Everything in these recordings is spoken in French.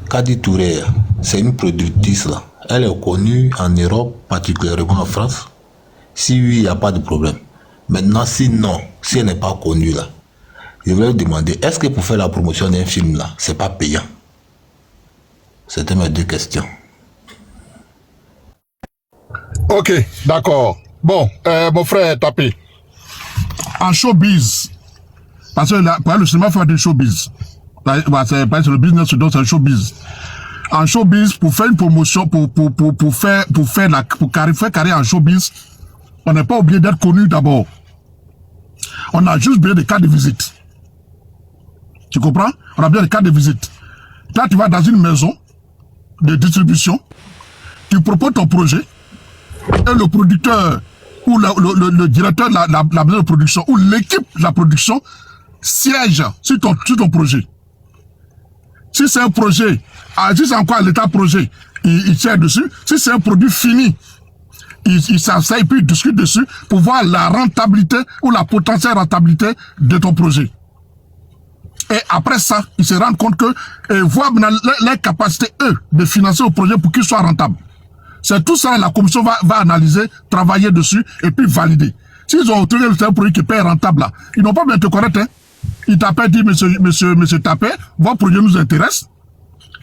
Kadi Touré, c'est une productrice là. Elle est connue en Europe, particulièrement en France. Si oui, il n'y a pas de problème. Maintenant, si non, si elle n'est pas connue là, je voulais vous demander, est-ce que pour faire la promotion d'un film là, c'est pas payant? C'était mes deux questions. Ok, d'accord. Bon, mon frère Tapé, en showbiz, parce que là, le cinéma fait du showbiz. C'est pas le business, donc c'est le showbiz. En showbiz, pour faire une promotion, pour faire carrière en showbiz, on n'est pas obligé d'être connu d'abord. On a juste besoin de cartes de visite. Tu comprends? On a besoin de cartes de visite. Là, tu vas dans une maison de distribution, tu proposes ton projet, et le producteur ou le directeur de la maison de production ou l'équipe de la production siège sur ton projet. Si c'est un projet, si c'est encore à l'état projet, il siège dessus. Si c'est un produit fini, il s'asseye et puis il discute dessus pour voir la rentabilité ou la potentielle rentabilité de ton projet. Et après ça, ils se rendent compte que, et voient les capacités, eux, de financer le projet pour qu'il soit rentable. C'est tout ça, la commission va analyser, travailler dessus et puis valider. S'ils ont trouvé un produit qui est rentable là, ils n'ont pas bien te connaître, hein. Ils t'appellent, disent, monsieur Tapé, votre projet nous intéresse.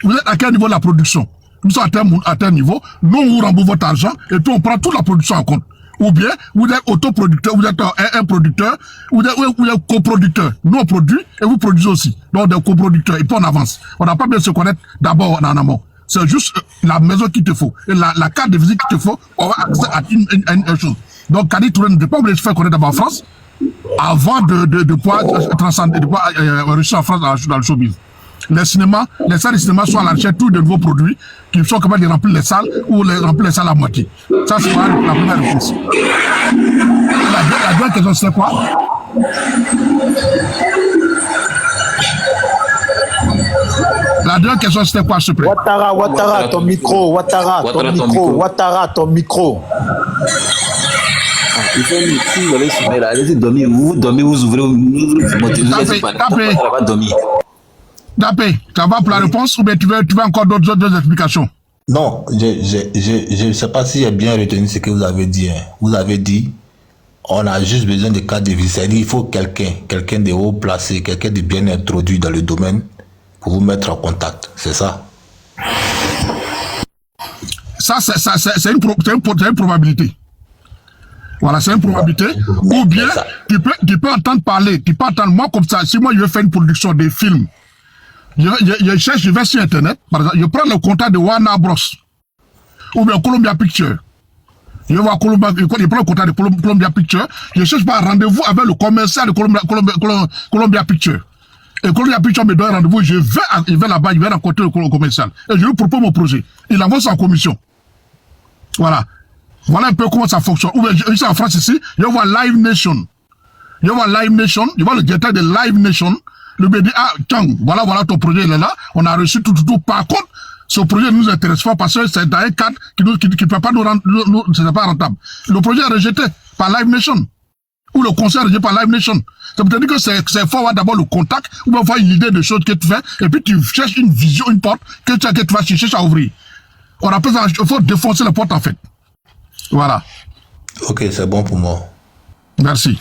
Vous êtes à quel niveau de la production? Nous sommes à tel niveau, nous on vous rembourse votre argent et puis on prend toute la production en compte. Ou bien, vous êtes autoproducteur, vous êtes un producteur, vous êtes coproducteur. Nous on produit et vous produisez aussi. Donc des coproducteurs et puis on avance. On n'a pas bien se connaître d'abord en amont. C'est juste la maison qu'il te faut. Et la carte de visite qu'il te faut, on va accéder à une chose. Donc Kadi Touré ne peut pas oublier de se faire connaître d'abord en France avant de pouvoir transcender, de pouvoir réussir en France dans le showbiz. Les salles de cinéma sont à la recherche de nouveaux produits qui sont capables de remplir les salles ou remplir les salles à moitié. Ça, c'est la première réponse. La deuxième question, c'est quoi? La deuxième question, c'était quoi, s'il te plaît? Ouattara, ton micro. Ouattara, ton micro. Il faut si vous allez filmer là, allez dormir. Vous dormez, vous ouvrez, vous dormir. Dapé, ça va pour la réponse ou bien tu veux encore d'autres explications? Non, je ne sais pas si j'ai bien retenu ce que vous avez dit. Hein. Vous avez dit, on a juste besoin de cas de vie. C'est-à-dire il faut quelqu'un de haut placé, quelqu'un de bien introduit dans le domaine pour vous mettre en contact. C'est ça? Ça, c'est une probabilité. Voilà, c'est une probabilité. Ou bien, tu peux entendre parler. Tu peux entendre, moi comme ça, si moi je veux faire une production de films, je vais sur Internet, par exemple, je prends le contact de Warner Bros. Ou bien Columbia Pictures. Je prends le contact de Columbia Pictures, je cherche par rendez-vous avec le commercial de Columbia Pictures. Et Columbia Pictures me donne rendez-vous, je vais là-bas, je vais rencontrer le commercial. Et je lui propose mon projet. Il envoie ça en commission. Voilà. Voilà un peu comment ça fonctionne. Ou bien, je suis en France ici, je vois Live Nation. Je vois le directeur de Live Nation. Le mec dit, ah, tiens, voilà ton projet, il est là, on a reçu tout. Par contre, ce projet ne nous intéresse pas parce que c'est dans un cadre qui ne peut pas nous rendre, c'est pas rentable. Le projet est rejeté par Live Nation. Ou le conseil est rejeté par Live Nation. Ça veut dire que c'est faut avoir d'abord le contact, ou bien avoir une idée de choses que tu fais, et puis tu cherches une vision, une porte, que tu vas chercher à ouvrir. On appelle ça, il faut défoncer la porte en fait. Voilà. Ok, c'est bon pour moi. Merci.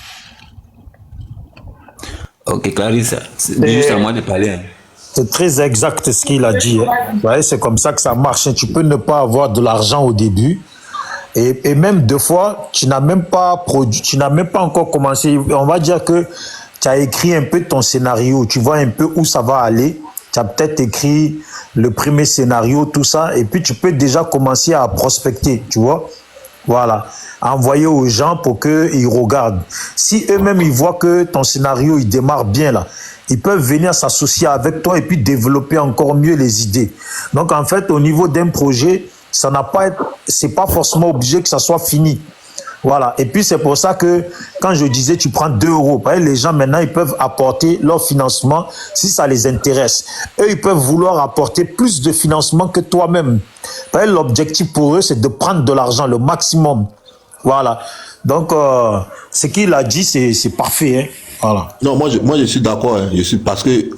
Ok, Clarisse, c'est juste à moi de parler. C'est très exact ce qu'il a dit. Hein. Ouais, c'est comme ça que ça marche. Tu peux ne pas avoir de l'argent au début. Et même deux fois, tu n'as même pas produit, tu n'as même pas encore commencé. On va dire que tu as écrit un peu ton scénario. Tu vois un peu où ça va aller. Tu as peut-être écrit le premier scénario, tout ça. Et puis, tu peux déjà commencer à prospecter, tu vois. Voilà, envoyer aux gens pour qu'ils regardent. Si eux-mêmes, ils voient que ton scénario, il démarre bien là, ils peuvent venir s'associer avec toi et puis développer encore mieux les idées. Donc, en fait, au niveau d'un projet, ça n'a pas c'est pas forcément obligé que ça soit fini. Voilà. Et puis, c'est pour ça que quand je disais, tu prends 2 euros, les gens, maintenant, ils peuvent apporter leur financement si ça les intéresse. Eux, ils peuvent vouloir apporter plus de financement que toi-même. L'objectif pour eux, c'est de prendre de l'argent, le maximum. Voilà. Donc, ce qu'il a dit, c'est parfait. Hein. Voilà. Non, moi je suis d'accord. Hein. Je suis parce que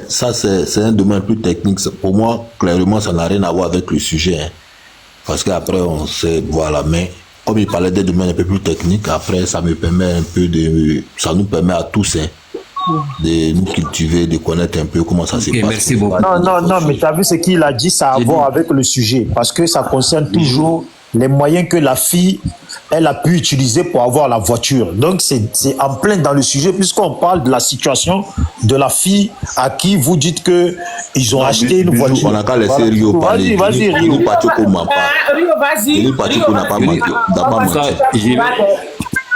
ça c'est un domaine plus technique. Pour moi, clairement, ça n'a rien à voir avec le sujet. Hein. Parce qu'après, on sait, voilà. Mais comme il parlait des domaines un peu plus techniques, après, ça me permet un peu ça nous permet à tous hein, de nous cultiver, de connaître un peu comment ça se passe. Merci beaucoup. Non, mais tu as vu ce qu'il a dit, ça a à voir avec le sujet. Parce que ça concerne toujours les moyens que la fille, elle a pu utiliser pour avoir la voiture. Donc, c'est en plein dans le sujet, puisqu'on parle de la situation de la fille à qui vous dites qu'ils ont acheté une voiture. On n'a qu'à laisser Rio parler. Vas-y, Rio. Rio Pachoko n'a pas. Rio, vas-y. Rio Pachoko n'a pas menti.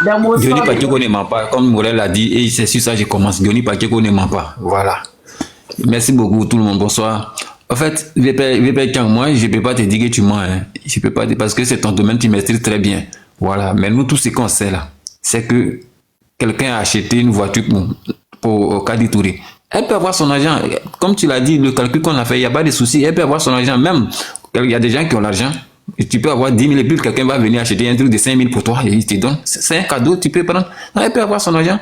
Johnny Pachoko ne ment pas, comme Morel l'a dit, et c'est sur ça que je commence. Johnny Pachoko ne ment pas. Voilà. Merci beaucoup, tout le monde. Bonsoir. En fait, VP Chang, moi, je ne peux pas te dire que tu mens. Hein. Je peux pas dire parce que c'est ton domaine, tu maîtrises très bien. Voilà. Mais nous, tout ce qu'on sait là, c'est que quelqu'un a acheté une voiture pour Kadi Touré. Elle peut avoir son argent. Comme tu l'as dit, le calcul qu'on a fait, il n'y a pas de souci. Elle peut avoir son argent. Même, il y a des gens qui ont l'argent. Et tu peux avoir 10 000 et puis quelqu'un va venir acheter un truc de 5 000 pour toi et il te donne. C'est un cadeau, tu peux prendre. Non, elle peut avoir son argent.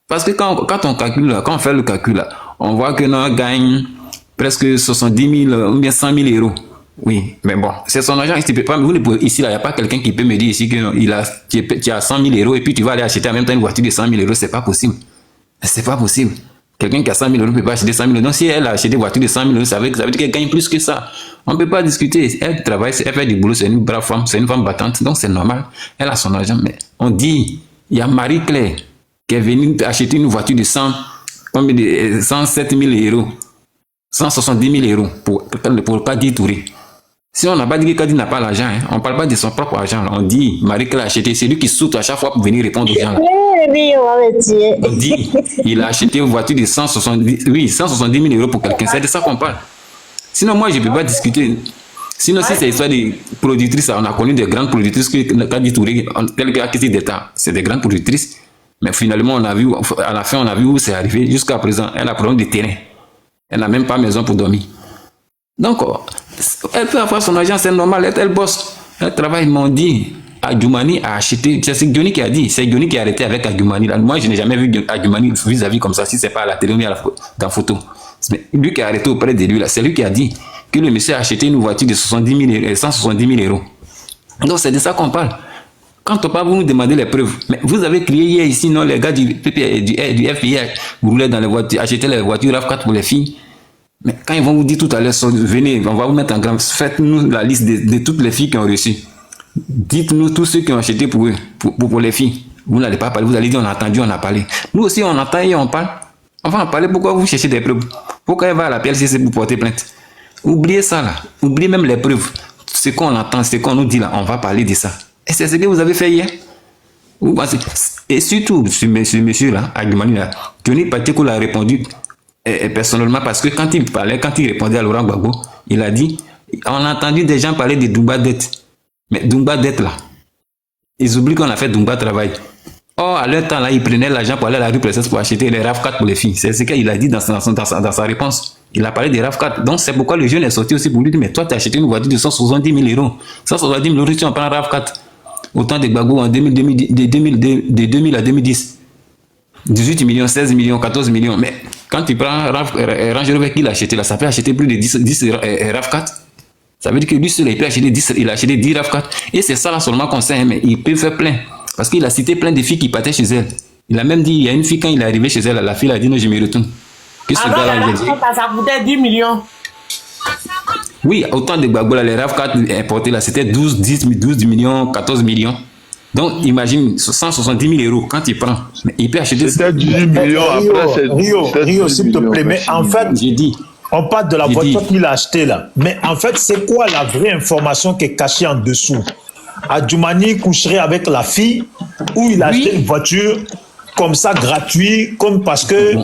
Parce que quand on calcule, là, quand on fait le calcul, là, on voit que on gagne presque 70 000 ou bien 100 000 euros. Oui, mais bon, c'est son argent. Tu peux pas, ici, il n'y a pas quelqu'un qui peut me dire ici que tu as 100 000 euros et puis tu vas aller acheter en même temps une voiture de 100 000 euros. C'est pas possible. C'est pas possible. Quelqu'un qui a 100 000 euros ne peut pas acheter 100 000 euros. Donc, si elle a acheté des voitures de 100 000 euros, ça veut dire qu'elle gagne plus que ça. On ne peut pas discuter. Elle travaille, elle fait du boulot, c'est une brave femme, c'est une femme battante, donc c'est normal. Elle a son argent. Mais on dit, il y a Marie-Claire qui est venue acheter une voiture de 107 000 euros, 170 000 euros pour Kadi Touré. Si on n'a pas dit que Kadi n'a pas l'argent, hein, on ne parle pas de son propre argent. On dit, Marie-Claire a acheté, c'est lui qui saute à chaque fois pour venir répondre aux gens. Là. On dit, il a acheté une voiture de 170 000 euros pour quelqu'un. C'est de ça qu'on parle. Sinon, moi, je ne peux pas discuter. Sinon, si c'est l'histoire des productrices, on a connu des grandes productrices que Kadi Touré, telles qu'Akiti d'État, c'est des grandes productrices. Mais finalement, on a vu, à la fin, on a vu où c'est arrivé. Jusqu'à présent, elle a problème de terrain. Elle n'a même pas maison pour dormir. Donc, elle peut avoir son argent, c'est normal, elle bosse. Elle travaille, m'ont dit. Adjoumani a acheté, c'est Johnny qui a dit, c'est Johnny qui a arrêté avec Adjoumani. Moi, je n'ai jamais vu Adjoumani vis-à-vis comme ça, si ce n'est pas à la télé ou dans la photo. Mais lui qui a arrêté auprès de lui, c'est lui qui a dit que le monsieur a acheté une voiture de 170 000 euros. Donc, c'est de ça qu'on parle. Quand on parle, vous nous demandez les preuves. Mais vous avez crié hier ici, non, les gars du FBI, vous roulez dans les voitures, achetez les voitures RAV4 pour les filles. Mais quand ils vont vous dire tout à l'heure, venez, on va vous mettre en grand, faites-nous la liste de toutes les filles qui ont reçu. Dites-nous tous ceux qui ont acheté pour eux, pour les filles. Vous n'allez pas parler, vous allez dire on a entendu, on a parlé. Nous aussi on entend et on parle. On va en parler, pourquoi vous cherchez des preuves? Pourquoi elle va à la PLCC pour porter plainte? Oubliez ça là, oubliez même les preuves. Ce qu'on entend, ce qu'on nous dit là, on va parler de ça. Et c'est ce que vous avez fait hier. Et surtout, ce monsieur là, Adjoumani là, Johnny Pachoko l'a répondu personnellement parce que quand il parlait, quand il répondait à Laurent Gbagbo, il a dit, on a entendu des gens parler de Dumba dette. Mais Dumba dette là, ils oublient qu'on a fait Dumba travail. Or, à leur temps là, ils prenaient l'argent pour aller à la rue Princesse pour acheter les RAV4 pour les filles. C'est ce qu'il a dit dans sa réponse. Il a parlé des RAV4. Donc, c'est pourquoi le jeune est sorti aussi pour lui dire, mais toi, tu as acheté une voiture de 170 000 euros. 170 000 euros, tu en prends RAV4. Autant de Gbagbo en 2000 à 2010. 18 millions, 16 millions, 14 millions. Mais quand tu prends Range Rover qu'il a acheté là, ça peut acheter plus de 10 RAV4. Ça veut dire que lui seul, il peut acheter 10, il a acheté 10 RAV4. Et c'est ça là seulement qu'on sait, hein, mais il peut faire plein. Parce qu'il a cité plein de filles qui partaient chez elle. Il a même dit, il y a une fille, quand il est arrivé chez elle, la fille a dit, non, je me retourne. Qu'est-ce que ça coûtait 10 millions. Oui, autant de Gbagbo, les RAV4 importés là, c'était 12 millions, 14 millions. Donc, imagine, 170 000 euros, quand il prend, il peut acheter... C'était 10 millions, après c'est... Rio, s'il te plaît, mais en fait... J'ai dit... On parle de la voiture qu'il a achetée là. Mais en fait, c'est quoi la vraie information qui est cachée en dessous? Adjoumani coucherait avec la fille ou il a acheté une voiture comme ça gratuit, comme parce que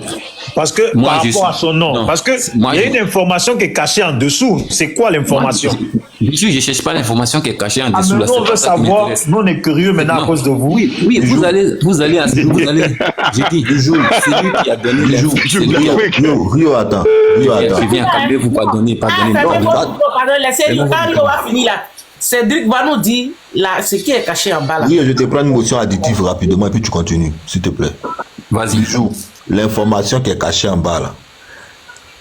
Parce que Moi, par je rapport à suis- son nom, non, parce que moi, il y a je- une information qui est cachée en dessous. C'est quoi l'information? Je ne cherche pas l'information qui est cachée en Ah, dessous. mais Là, nous, c'est on pas veut ça qui savoir, m'intéresse. nous on est curieux maintenant à Non. cause de vous. Oui, vous allez, j'ai dit, c'est lui qui a donné Bijou, l'info. C'est lui. Rio, attends. Rio, attends. Je viens, calmez-vous, pardonnez. Ah, Non, pardon, regarde. laissez-nous. Quand Rio va finir là, Cédric va nous dire là, ce qui est caché en bas là. Rio, je te prends une motion additive rapidement et puis tu continues, s'il te plaît. Vas-y. Bijou, l'information qui est cachée en bas là.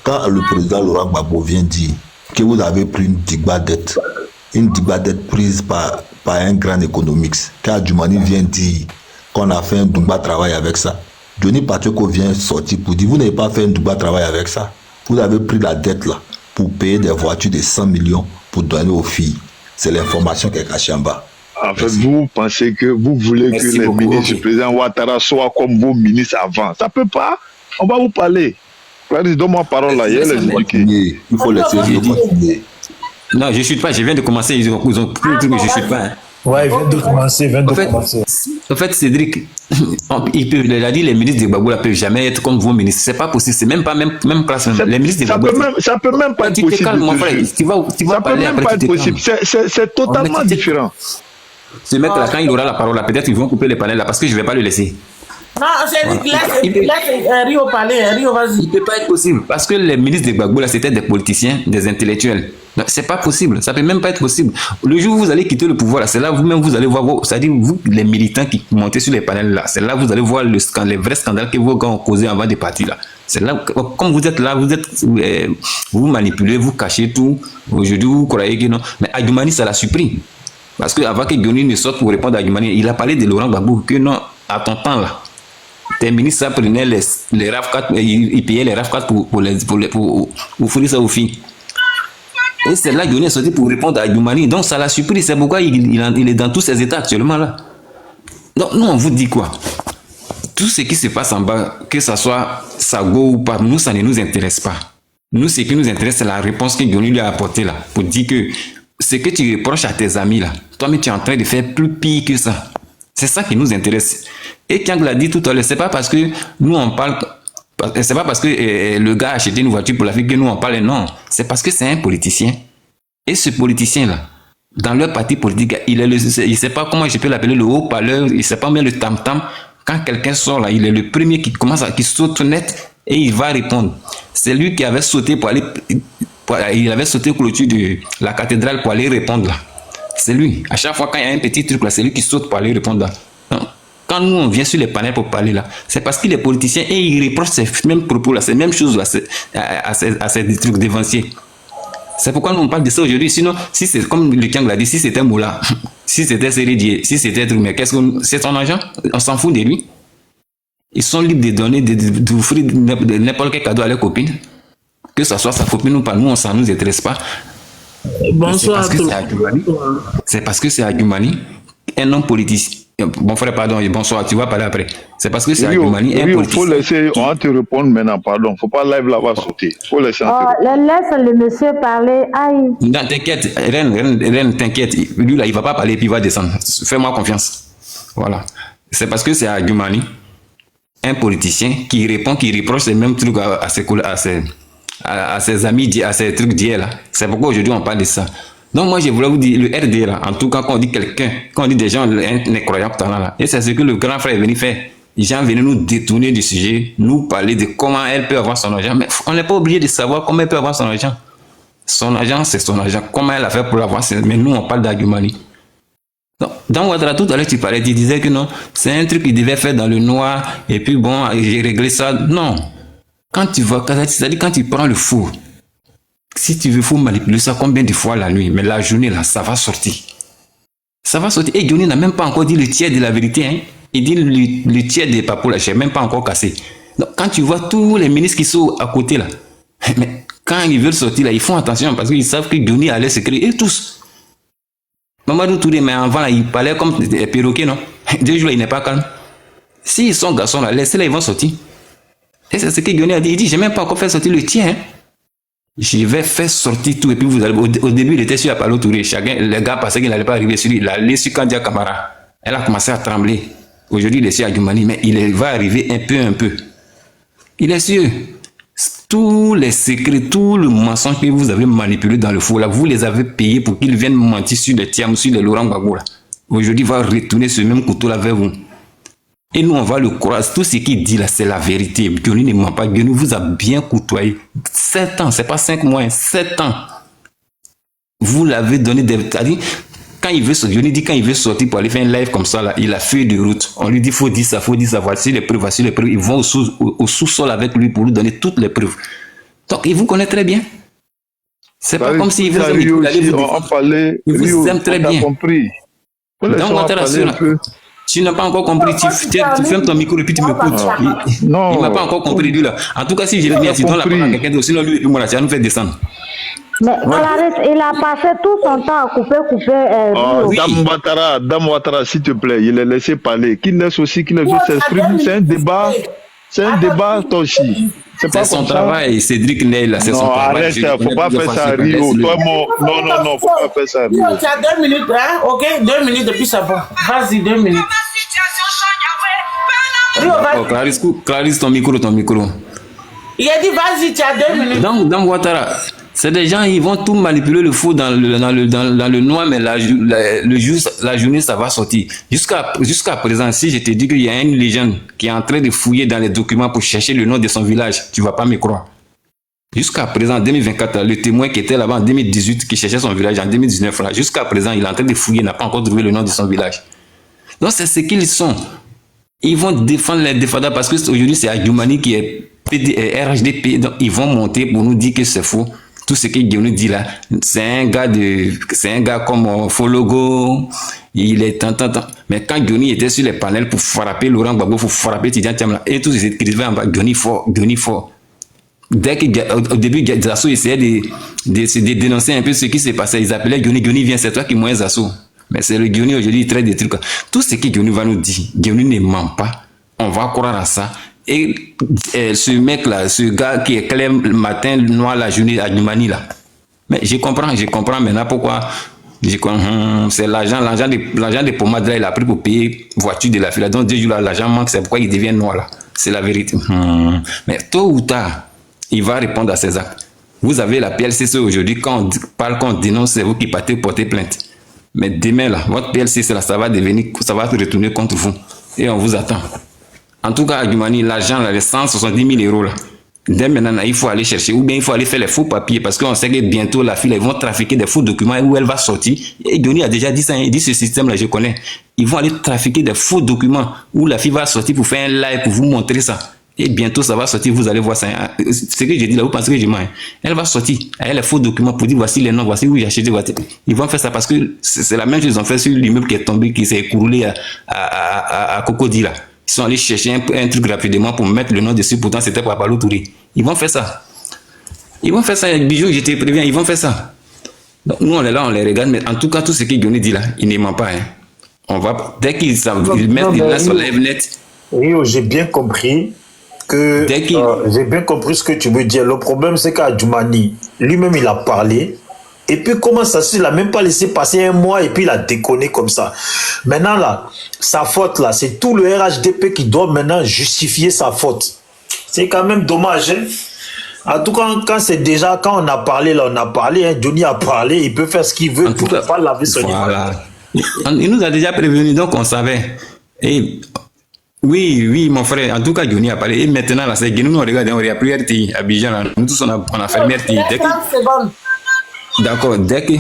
Quand le président Laurent Gbagbo vient dire que vous avez pris une Digba dette prise par un grand économiste, quand Djoumani vient dire qu'on a fait un Dumba travail avec ça, Johnny Pacheco vient sortir pour dire vous n'avez pas fait un Dumba travail avec ça. Vous avez pris la dette là pour payer des voitures de 100 millions pour donner aux filles. C'est l'information qui est cachée en bas. En fait, vous pensez que vous voulez Merci que les beaucoup, ministres du ok. président Ouattara soient comme vos ministres avant. Ça peut pas. On va vous parler. Clarisse, donne-moi parole là. Il y a les éduqués. Il faut laisser Rio continuer. Non, je ne chute pas, je viens de commencer. Ils ont plus le truc que je ne chute pas. Hein. Ouais, il vient de commencer, En fait, Cédric, il a dit les ministres de Gbagbo ne peuvent jamais être comme vos ministres. C'est pas possible, c'est même pas même classe. Les ministres de Ça Gbagbo. peut même pas être Tu te possible. calmes, mon frère. Tu vas Ça peut parler même après. pas tu être te possible. calmes. C'est totalement tu te- différent. Ce mec-là, quand il aura la parole, là, peut-être ils vont couper les panels là parce que je ne vais pas le laisser. Non, Cédric, Il peut- laisse Rio parler. Rio, Il vas-y. ne peut pas être possible parce que les ministres de Gbagbo, là, c'était des politiciens, des intellectuels. Donc, c'est pas possible. Ça peut même pas être possible. Le jour où vous allez quitter le pouvoir, là, c'est là vous-même vous allez voir, c'est-à-dire vous, les militants qui montez sur les panels là, c'est là vous allez voir les vrais scandales que vos gars ont causés avant de partir là. C'est là, comme vous êtes là, vous manipulez, vous cachez tout. Aujourd'hui, vous croyez que non. Mais Adjoumani, ça l'a surpris. Parce que avant que Guoni ne sorte pour répondre à Adjoumani, il a parlé de Laurent Gbagbo que non, à ton temps là. Tes ministres ça prenaient les RAF4, ils payaient les RAF4 pour offrir ça aux filles. Et c'est là que Guoni est sorti pour répondre à Adjoumani. Donc ça l'a surpris, c'est pourquoi il est dans tous ces états actuellement là. Donc nous on vous dit quoi? Tout ce qui se passe en bas, que ce soit Sago ou pas, nous ça ne nous intéresse pas. Nous ce qui nous intéresse c'est la réponse que Guoni lui a apportée là, pour dire que ce que tu reproches à tes amis là, toi-même tu es en train de faire plus pire que ça. C'est ça qui nous intéresse. Et Kiang l'a dit tout à l'heure, c'est pas parce que nous on parle, c'est pas parce que le gars a acheté une voiture pour la fille que nous on parle, non. C'est parce que c'est un politicien. Et ce politicien-là, dans leur parti politique, il sait pas comment je peux l'appeler, le haut-parleur, il sait pas bien le tam-tam. Quand quelqu'un sort là, il est le premier qui qui saute net et il va répondre. C'est lui qui avait sauté il avait sauté au clôture de la cathédrale pour aller répondre là. C'est lui. À chaque fois quand il y a un petit truc là, c'est lui qui saute pour aller répondre là. Non. Quand nous on vient sur les panels pour parler là, c'est parce qu'il est politicien et il reproche ces mêmes propos là, ces mêmes choses là, à ces trucs dévanciers. C'est pourquoi nous on parle de ça aujourd'hui. Sinon, si c'est comme le Kiang l'a dit, si c'était Moula, si c'était Sérédier, si c'était truc, mais c'est son agent, on s'en fout de lui. Ils sont libres de donner, d'offrir n'importe quel cadeau à leurs copines. Que ce soit sa copine ou pas, nous, ça ne nous intéresse pas. Bonsoir. C'est parce que c'est Adjoumani, un homme politicien. Bon frère, pardon, bonsoir, tu vas parler après. C'est parce que c'est Adjoumani, un Il politicien. faut laisser, on va te répondre maintenant, pardon. Faut pas live là-bas sauter. Faut laisser. Laisse le monsieur parler. Aïe. Non, t'inquiète, Reine, t'inquiète. Lui là, il va pas parler puis il va descendre. Fais-moi confiance. Voilà. C'est parce que c'est Adjoumani, un politicien qui répond, qui reproche les mêmes trucs à ses amis, à ses trucs d'hier là. C'est pourquoi aujourd'hui on parle de ça. Donc moi je voulais vous dire, le RD là, en tout cas quand on dit quelqu'un, quand on dit des gens incroyables talent là, et c'est ce que le grand frère est venu faire. Les gens venaient nous détourner du sujet, nous parler de comment elle peut avoir son argent, mais on n'est pas obligé de savoir comment elle peut avoir son argent. Son argent, c'est son argent. Comment elle a fait pour l'avoir, mais nous on parle d'Adjoumani. Dans Ouattara, tout à l'heure, tu disais que non, c'est un truc qu'il devait faire dans le noir, et puis bon, j'ai réglé ça. Non. Quand tu vas, c'est-à-dire quand tu prends le four, si tu veux, faut manipuler ça combien de fois la nuit, mais la journée, là, ça va sortir. Ça va sortir. Et Johnny n'a même pas encore dit le tiers de la vérité, hein. Il dit le tiers des papous, là, je n'ai même pas encore cassé. Donc, quand tu vois tous les ministres qui sont à côté, là, mais quand ils veulent sortir, là, ils font attention parce qu'ils savent que Johnny allait se créer, et tous. Mamadou Touré, mais avant, là, il parlait comme des perroquets, non? 2 jours, là, il n'est pas calme. S'ils sont garçons, là, laissez-les, ils vont sortir. Et c'est ce que Johnny a dit. Il dit, je n'ai même pas encore fait sortir le tien. Hein. Je vais faire sortir tout. Et puis, vous allez, au début, il était sur Apollo Touré. Chacun, les gars pensaient qu'il n'allait pas arriver sur lui. Il allait sur Kandia Kamara. Elle a commencé à trembler. Aujourd'hui, il est sur Adjoumani, mais il va arriver un peu. Il est sûr. Tous les secrets, tout le mensonge que vous avez manipulé dans le faux, là, vous les avez payés pour qu'ils viennent mentir sur les Thiam, sur les Laurent Gbagbo. Aujourd'hui, il va retourner ce même couteau-là vers vous. Et nous, on va le croire. Tout ce qu'il dit là, c'est la vérité. Guéni ne ment pas. Guéni vous a bien côtoyé. 7 ans, c'est pas 5 mois, 7 ans. Vous l'avez donné des... Quand il veut sortir, Guéni dit quand il veut sortir pour aller faire un live comme ça, là, il a feuille de route. On lui dit, faut dire ça, voici les preuves, voici les preuves. Ils vont au sous-sol avec lui pour lui donner toutes les preuves. Donc, il vous connaît très bien. C'est pas comme s'il vous aime. Il vous aime très bien. Donc, on te rassure. Tu n'as pas encore compris, tu fermes ton micro et puis tu m'écoutes. Il n'a pas encore compris, lui là. En tout cas, si je le dis, si donne la parole à quelqu'un d'autre, sinon lui et puis moi là, tu vas nous faire descendre. Mais Clarisse, il a passé tout son temps à couper. Oui. Dame Ouattara, s'il te plaît, il est laissé parler. Qu'il laisse aussi, qu'il laisse s'exprimer. C'est un débat. C'est un débat, Toshi. C'est son travail, Cédric Ney, là, c'est son travail. Arrête, faut pas faire ça, Rio. Toi, non, faut pas faire ça, Rio. Tu as 2 minutes, hein? Ok, 2 minutes depuis ça va. Vas-y, 2 minutes. Rio, vas-y. Clarisse, ton micro. Il a dit, vas-y, tu as 2 minutes. Dans Ouattara, c'est des gens, ils vont tout manipuler le faux dans le noir, mais la journée, ça va sortir. Jusqu'à présent, si je te dis qu'il y a une légende qui est en train de fouiller dans les documents pour chercher le nom de son village, tu ne vas pas me croire. Jusqu'à présent, en 2024, le témoin qui était là-bas en 2018, qui cherchait son village en 2019, là, jusqu'à présent, il est en train de fouiller, il n'a pas encore trouvé le nom de son village. Donc, c'est ce qu'ils sont. Ils vont défendre les défendants parce qu'aujourd'hui, c'est Adjoumani qui est RHDP, donc ils vont monter pour nous dire que c'est faux. Tout ce que Guéni dit là, c'est un gars comme Fologo, il est tant. Mais quand Guéni était sur les panels pour frapper Laurent Gbagbo, pour frapper Tidiane Thiam, et tous ces écrivains en bas, Guéni fort. Dès qu'au début, Zasso essayait de dénoncer un peu ce qui s'est passé, ils appelaient Guéni, viens, c'est toi qui moins Zasso. Mais c'est le Guéni aujourd'hui, il traite des trucs. Tout ce que Guéni va nous dire, Guéni ne ment pas, on va croire à ça. Et ce mec-là, ce gars qui est clair le matin, noir la journée à Djumani là. Mais je comprends maintenant pourquoi. C'est l'argent de pommade là, il a pris pour payer voiture de la fille. Donc 2 jours là, l'argent manque, c'est pourquoi il devient noir là. C'est la vérité. Mais tôt ou tard, il va répondre à ses actes. Vous avez la PLCC aujourd'hui, quand on parle, quand on dénonce, c'est vous qui partez porter plainte. Mais demain là, votre PLCC là, ça va retourner contre vous. Et on vous attend. En tout cas, à Djumani, l'argent, les 170 000 euros, là, dès maintenant, il faut aller chercher, ou bien il faut aller faire les faux papiers, parce qu'on sait que bientôt, la fille, ils vont trafiquer des faux documents où elle va sortir. Et Guéni a déjà dit ça, il dit ce système-là, je connais. Ils vont aller trafiquer des faux documents où la fille va sortir pour faire un live, pour vous montrer ça. Et bientôt, ça va sortir, vous allez voir ça. Ce que je dis là, vous pensez que je mens. Elle va sortir, avec les faux documents pour dire voici les noms, voici où j'ai acheté. Ils vont faire ça parce que c'est la même chose qu'ils ont fait sur l'immeuble qui est tombé, qui s'est écroulé à Cocody là. Ils sont allés chercher un truc rapidement pour mettre le nom dessus, pourtant c'était pour Balou Touré. Ils vont faire ça. Avec Bijou, je te préviens, ils vont faire ça. Donc nous on est là, on les regarde, mais en tout cas, tout ce que Guéni dit là, il ne ment pas. Hein. On va, dès qu'ils mettent les mains sur la net. Rio, j'ai bien compris que j'ai bien compris ce que tu veux dire. Le problème, c'est qu'à Djumani, lui-même, il a parlé. Et puis, comment ça se fait, il n'a même pas laissé passer un mois et puis il a déconné comme ça. Maintenant, là, sa faute, là, c'est tout le RHDP qui doit maintenant justifier sa faute. C'est quand même dommage, hein. En tout cas, quand on a parlé, là, on a parlé, hein, Johnny a parlé, il peut faire ce qu'il veut, pour ne pas laver son image. Il nous a déjà prévenu, donc on savait. Et oui, mon frère, en tout cas, Johnny a parlé. Et maintenant, là, c'est que nous, on regarde, on a pris RTI, à Abidjan, là. Nous tous, on a fermé RTI. D'accord, dès que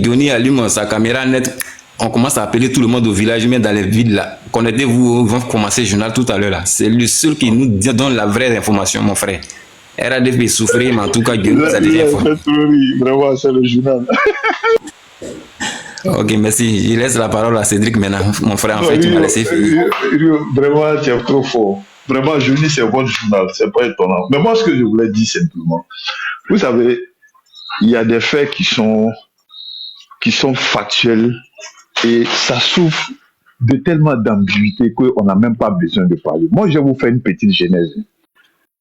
Johnny allume sa caméra net, on commence à appeler tout le monde au village, mais dans les villes là. Connaissez-vous, vont commencer le journal tout à l'heure là. C'est le seul qui nous donne la vraie information, mon frère. RADP souffrir, mais en tout cas, Johnny nous a déjà informé. Vraiment, c'est le journal. Ok, merci. Je laisse la parole à Cédric maintenant. Mon frère, en fait, tu m'as laissé finir. Vraiment, tu es trop fort. Vraiment, Johnny, c'est votre journal. C'est pas étonnant. Mais moi, ce que je voulais dire simplement, vous savez, il y a des faits qui sont factuels et ça souffre de tellement d'ambiguïté qu'on n'a même pas besoin de parler. Moi, je vais vous faire une petite genèse.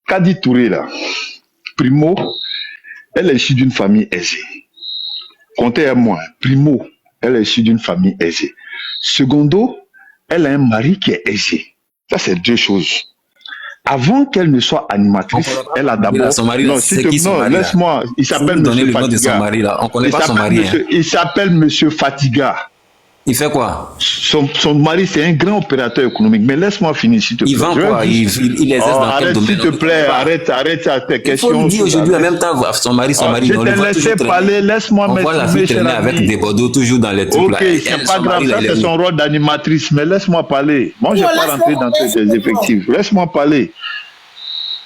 Kadi Touré, là, Primo, elle est issue d'une famille aisée. Comptez à moi, Primo, elle est issue d'une famille aisée. Secondo, elle a un mari qui est aisé. Ça, c'est 2 choses. avant qu'elle ne soit animatrice, elle a d'abord... Son mari, c'est qui son mari? Laisse-moi, il s'appelle M. M. le nom de son Fatiga. mari, là. On ne connaît pas son mari. Il s'appelle M. Fatiga. Il fait quoi? Son mari, c'est un grand opérateur économique. Mais laisse-moi finir, s'il te plaît. Il vend quoi? Il exerce dans quel domaine? S'il te plaît, arrête tes questions. Il faut dire aujourd'hui, en même temps, son mari, je t'ai laissé parler, laisse-moi m'exprimer. On voit la fille traîner avec des Bordeaux, toujours dans les trucs. Ok, c'est pas grave, ça c'est son rôle d'animatrice, mais laisse-moi parler. Moi, je ne vais pas rentrer dans tes effectifs. Laisse-moi parler.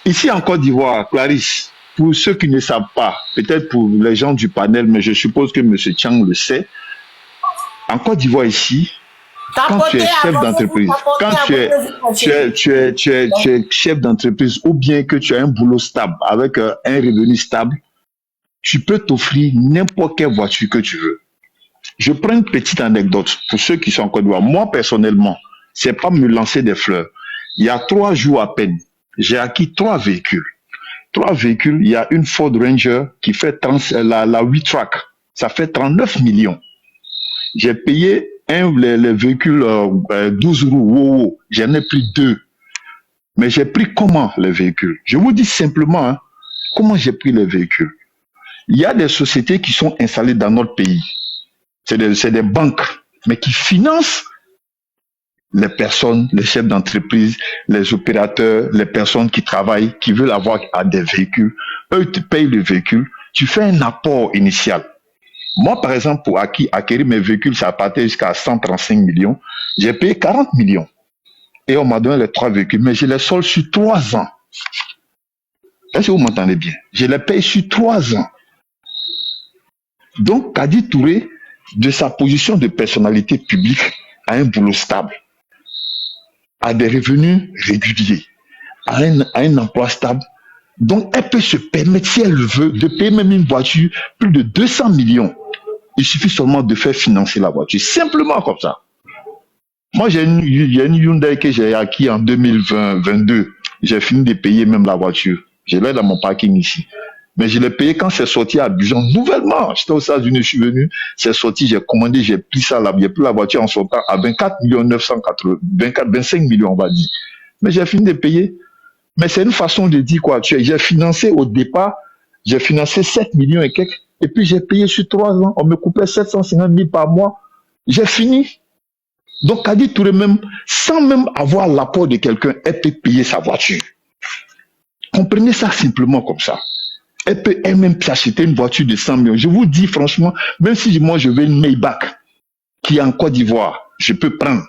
Ici en Côte d'Ivoire, Clarisse, pour ceux qui ne savent pas, peut-être pour les gens du panel, mais je suppose que M. Chang le sait, en Côte d'Ivoire ici, quand tu es chef d'entreprise, quand tu es chef d'entreprise ou bien que tu as un boulot stable avec un revenu stable, tu peux t'offrir n'importe quelle voiture que tu veux. Je prends une petite anecdote pour ceux qui sont en Côte d'Ivoire. Moi, personnellement, c'est pas me lancer des fleurs. Il y a 3 jours à peine, j'ai acquis 3 véhicules. 3 véhicules, il y a une Ford Ranger qui fait la 8-track. Ça fait 39 millions. J'ai payé les véhicules 12 roues, j'en ai pris 2. Mais j'ai pris comment les véhicules? Je vous dis simplement comment j'ai pris les véhicules. Il y a des sociétés qui sont installées dans notre pays. C'est des banques, mais qui financent les personnes, les chefs d'entreprise, les opérateurs, les personnes qui travaillent, qui veulent avoir des véhicules. Eux, ils te payent le véhicule. Tu fais un apport initial. Moi, par exemple, pour acquérir mes véhicules, ça partait jusqu'à 135 millions. J'ai payé 40 millions. Et on m'a donné les 3 véhicules. Mais je les solde sur 3 ans. Est-ce que vous m'entendez bien? Je les paye sur 3 ans. Donc, Kadi Touré, de sa position de personnalité publique, a un boulot stable, a des revenus réguliers, a un emploi stable. Donc, elle peut se permettre, si elle le veut, de payer même une voiture plus de 200 millions. Il suffit seulement de faire financer la voiture. Simplement comme ça. Moi, il y a une Hyundai que j'ai acquis en 2022. J'ai fini de payer même la voiture. Je l'ai dans mon parking ici. Mais je l'ai payé quand c'est sorti à Abidjan. Nouvellement, j'étais aux États-Unis, je suis venu. C'est sorti, j'ai commandé, j'ai pris ça là. J'ai pris la voiture en sortant à 24 980, 25 millions, on va dire. Mais j'ai fini de payer. Mais c'est une façon de dire quoi. J'ai financé au départ, j'ai financé 7 millions et quelques. Et puis j'ai payé sur 3 ans. On me coupait 750 000 par mois. J'ai fini. Donc, Kadi Touré même, sans même avoir l'apport de quelqu'un, elle peut payer sa voiture. Comprenez ça simplement comme ça. Elle peut elle-même s'acheter une voiture de 100 millions. Je vous dis franchement, même si moi je veux une Maybach qui est en Côte d'Ivoire, je peux prendre.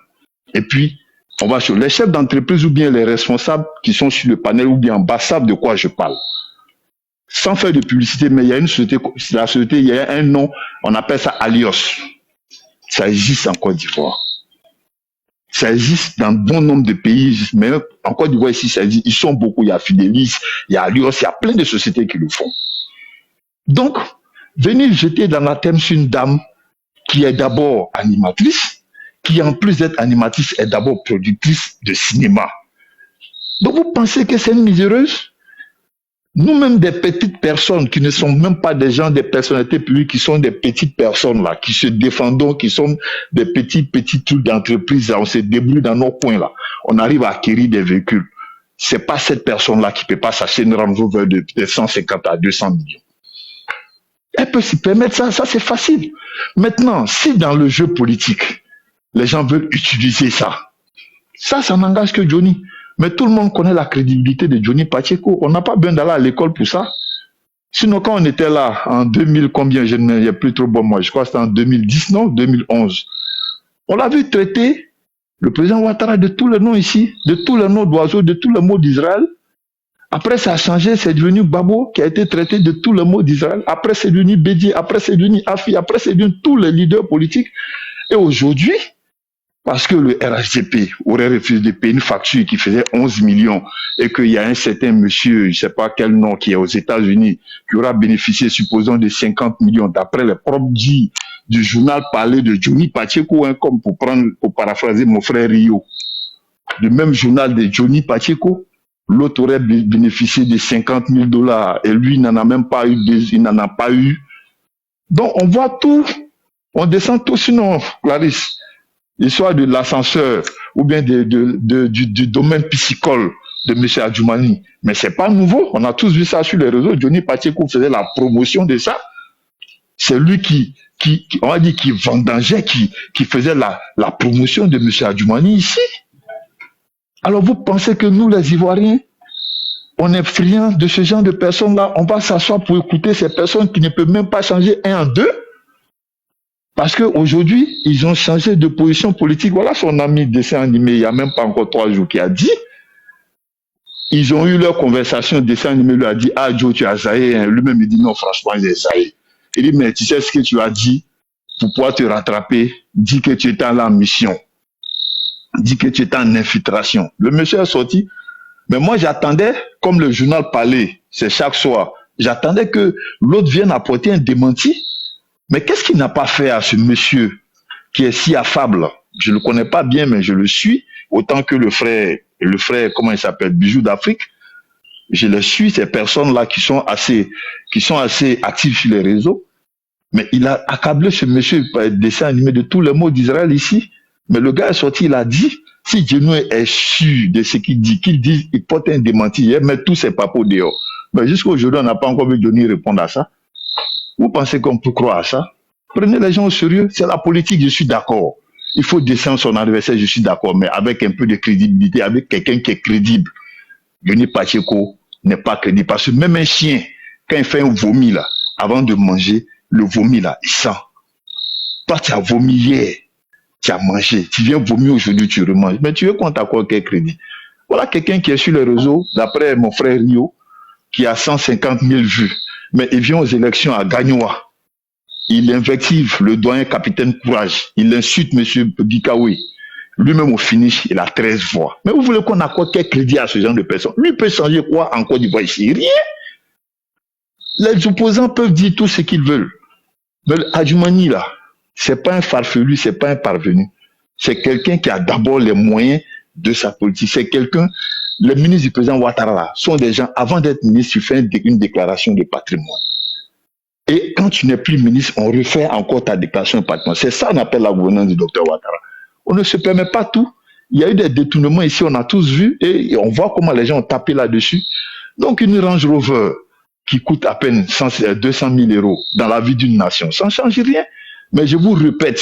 Et puis, on va sur les chefs d'entreprise ou bien les responsables qui sont sur le panel ou bien en bas savent de quoi je parle. Sans faire de publicité, mais il y a une société, la société, il y a un nom, on appelle ça Alios. Ça existe en Côte d'Ivoire. Ça existe dans bon nombre de pays, mais en Côte d'Ivoire ici, ça existe. Ils sont beaucoup. Il y a Fidelis, il y a Alios, il y a plein de sociétés qui le font. Donc, venir jeter dans la thème sur une dame qui est d'abord animatrice, qui en plus d'être animatrice est d'abord productrice de cinéma. Donc vous pensez que c'est une miséreuse? Nous-mêmes, des petites personnes qui ne sont même pas des gens, des personnalités publiques, qui sont des petites personnes là, qui se défendent, qui sont des petits trucs d'entreprise, on se débrouille dans nos coins là. On arrive à acquérir des véhicules. C'est pas cette personne-là qui peut pas s'acheter une Range Rover de 150 à 200 millions. Elle peut se permettre ça, c'est facile. Maintenant, si dans le jeu politique, les gens veulent utiliser ça, ça n'engage que Johnny. Mais tout le monde connaît la crédibilité de Johnny Pacheco. On n'a pas besoin d'aller à l'école pour ça. Sinon, quand on était là, en 2000, combien, je ne sais plus trop bon, moi, je crois que c'était en 2010, non, 2011. On l'a vu traiter le président Ouattara de tous les noms ici, de tous les noms d'oiseaux, de tous les mots d'Israël. Après, ça a changé, c'est devenu Babo qui a été traité de tous les mots d'Israël. Après, c'est devenu Bédié, après, c'est devenu Afi, après, c'est devenu tous les leaders politiques. Et aujourd'hui, parce que le RHDP aurait refusé de payer une facture qui faisait 11 millions et qu'il y a un certain monsieur, je ne sais pas quel nom, qui est aux États-Unis, qui aura bénéficié, supposons, de 50 millions, d'après les propres dits du journal parlé de Johnny Pacheco, comme pour paraphraser mon frère Rio. Le même journal de Johnny Pacheco, l'autre aurait bénéficié de 50 000 $ et lui, il n'en a même pas eu, il n'en a pas eu. Donc, on voit tout, on descend tout, sinon, Clarisse, l'histoire de l'ascenseur ou bien du domaine piscicole de M. Adjoumani. Mais c'est pas nouveau. On a tous vu ça sur les réseaux. Johnny Pacheco faisait la promotion de ça. C'est lui qui on va dire, qui vendangeait, qui faisait la promotion de M. Adjoumani ici. Alors vous pensez que nous, les Ivoiriens, on est friands de ce genre de personnes-là? On va s'asseoir pour écouter ces personnes qui ne peuvent même pas changer un en deux? Parce qu'aujourd'hui, ils ont changé de position politique. Voilà son ami dessin animé, il n'y a même pas encore 3 jours, qui a dit. Ils ont eu leur conversation, dessin animé lui a dit, ah Joe, tu as zaï. Hein. Lui-même, il dit, non, franchement, j'ai zaï. Il dit, mais tu sais ce que tu as dit pour pouvoir te rattraper? Dis que tu étais en mission. Dis que tu étais en infiltration. Le monsieur est sorti. Mais moi, j'attendais, comme le journal parlait, c'est chaque soir, j'attendais que l'autre vienne apporter un démenti. Mais qu'est-ce qu'il n'a pas fait à ce monsieur qui est si affable? Je ne le connais pas bien, mais je le suis, autant que le frère, comment il s'appelle, Bijou d'Afrique. Je le suis, ces personnes-là qui sont assez actives sur les réseaux. Mais il a accablé ce monsieur par dessin animé de tous les mots d'Israël ici. Mais le gars est sorti, il a dit, si Genoux est sûr de ce qu'il dit, il porte un démenti, il met tous ses papos dehors. Mais jusqu'à aujourd'hui, on n'a pas encore vu Johnny répondre à ça. Vous pensez qu'on peut croire à ça? Prenez les gens au sérieux, c'est la politique, je suis d'accord. Il faut descendre son adversaire, je suis d'accord, mais avec un peu de crédibilité, avec quelqu'un qui est crédible. Johnny Pacheco n'est pas crédible, parce que même un chien, quand il fait un vomi là, avant de manger, le vomi là, il sent. Toi, tu as vomi hier, tu as mangé, tu viens vomir aujourd'hui, tu remanges. Mais tu veux qu'on t'accorde quel crédit? Voilà quelqu'un qui est sur les réseaux, d'après mon frère Rio, qui a 150 000 vues. Mais il vient aux élections à Gagnoa. Il invective le doyen capitaine Courage. Il insulte M. Bikaoui. Lui-même au finish, il a 13 voix. Mais vous voulez qu'on accorde quel crédit à ce genre de personnes? Lui peut changer quoi en Côte d'Ivoire ici? Rien. Les opposants peuvent dire tout ce qu'ils veulent. Mais Adjoumani, là, c'est pas un farfelu, c'est pas un parvenu. C'est quelqu'un qui a d'abord les moyens de sa politique. C'est quelqu'un, les ministres du président Ouattara là, sont des gens, avant d'être ministre, tu fais une déclaration de patrimoine. Et quand tu n'es plus ministre, on refait encore ta déclaration de patrimoine. C'est ça qu'on appelle la gouvernance du docteur Ouattara. On ne se permet pas tout. Il y a eu des détournements ici, on a tous vu, et on voit comment les gens ont tapé là-dessus. Donc une Range Rover qui coûte à peine 200 000 euros dans la vie d'une nation, ça ne change rien. Mais je vous répète,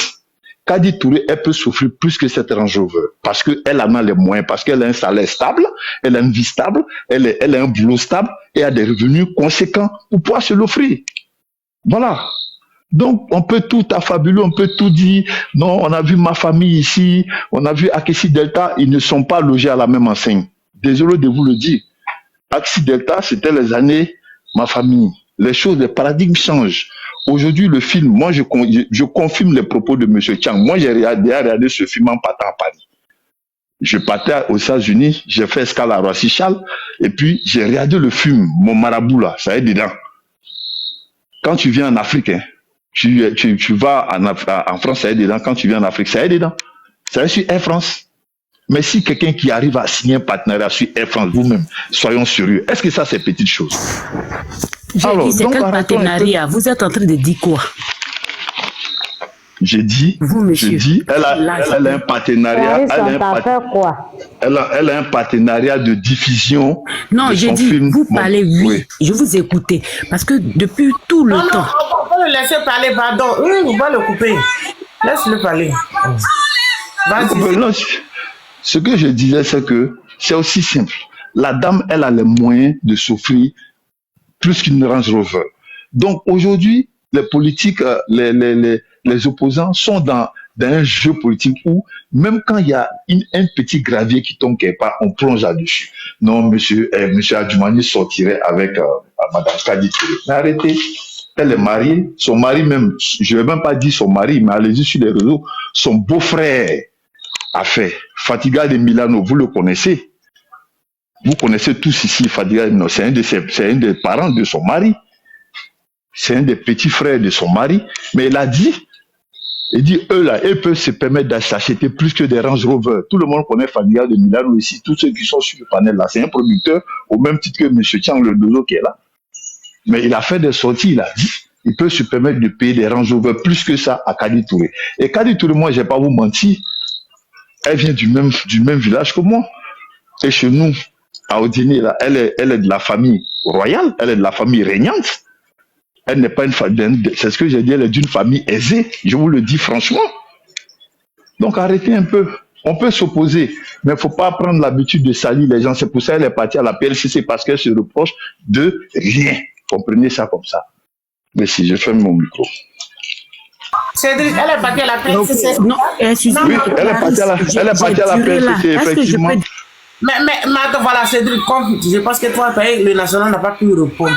Kadi Touré, elle peut souffrir plus que cette Range Rover parce qu'elle en a les moyens, parce qu'elle a un salaire stable, elle a une vie stable, elle a un boulot stable et a des revenus conséquents pour pouvoir se l'offrir. Voilà. Donc, on peut tout affabuler, on peut tout dire. Non, on a vu ma famille ici, on a vu Akessi Delta, ils ne sont pas logés à la même enseigne. Désolé de vous le dire. Akessi Delta, c'était les années, ma famille. Les choses, les paradigmes changent. Aujourd'hui, le film, moi, je confirme les propos de M. Chang. Moi, j'ai regardé ce film en partant à Paris. Je partais aux États-Unis, j'ai fait escale à Roissy-Charles, et puis j'ai regardé le film, Mon Marabout, là, ça est dedans. Quand tu viens en Afrique, hein, tu vas en France, ça est dedans. Quand tu viens en Afrique, ça est dedans. Ça est sur Air France. Mais si quelqu'un qui arrive à signer un partenariat sur Air France, vous-même, soyons sérieux. Est-ce que ça, c'est petite chose? J'ai dit, c'est quel partenariat? Vous êtes en train de dire quoi? J'ai dit, elle a un partenariat. Elle a un partenariat de diffusion. Non, j'ai dit, vous parlez, oui. Je vous écoutais. Parce que depuis tout le temps. On va le laisser parler, pardon. Oui, on va le couper. Laisse-le parler. Non, ce que je disais, c'est que c'est aussi simple. La dame, elle a les moyens de s'offrir plus qu'une Range Rover. Donc aujourd'hui, les politiques, les opposants sont dans un jeu politique où même quand il y a un petit gravier qui tombe quelque part, on plonge là-dessus. Non, monsieur Adjoumani sortirait avec Madame Kadi Touré. Mais arrêtez, elle est mariée, son mari même, je ne vais même pas dire son mari, mais allez-y sur les réseaux, son beau-frère a fait. Fatiga de Milano, vous le connaissez. Vous connaissez tous ici Fatiga de Milano, c'est un des parents de son mari. C'est un des petits frères de son mari. Mais il a dit, eux là, ils peuvent se permettre d'acheter plus que des Range Rover. Tout le monde connaît Fadiga de Milano ici. Tous ceux qui sont sur le panel là, c'est un producteur au même titre que M. Chang le Dozo qui est là. Mais il a fait des sorties, il a dit, il peut se permettre de payer des Range Rover plus que ça à Kadi Touré. Et Kadi Touré, moi, je ne vais pas vous mentir, elle vient du même village que moi. Et chez nous, Audini, là, elle est de la famille royale, elle est de la famille régnante. Elle n'est pas une famille, c'est ce que j'ai dit, elle est d'une famille aisée, je vous le dis franchement. Donc arrêtez un peu. On peut s'opposer, mais il ne faut pas prendre l'habitude de salir les gens. C'est pour ça qu'elle est partie à la PLCC, parce qu'elle se reproche de rien. Comprenez ça comme ça. Mais si je ferme mon micro. Cédric, elle est partie à la PLCC. Non, excusez-moi. Oui, elle est partie à la PLCC, effectivement. Mais attends, voilà, Cédric, je pense que toi, le national n'a pas pu répondre.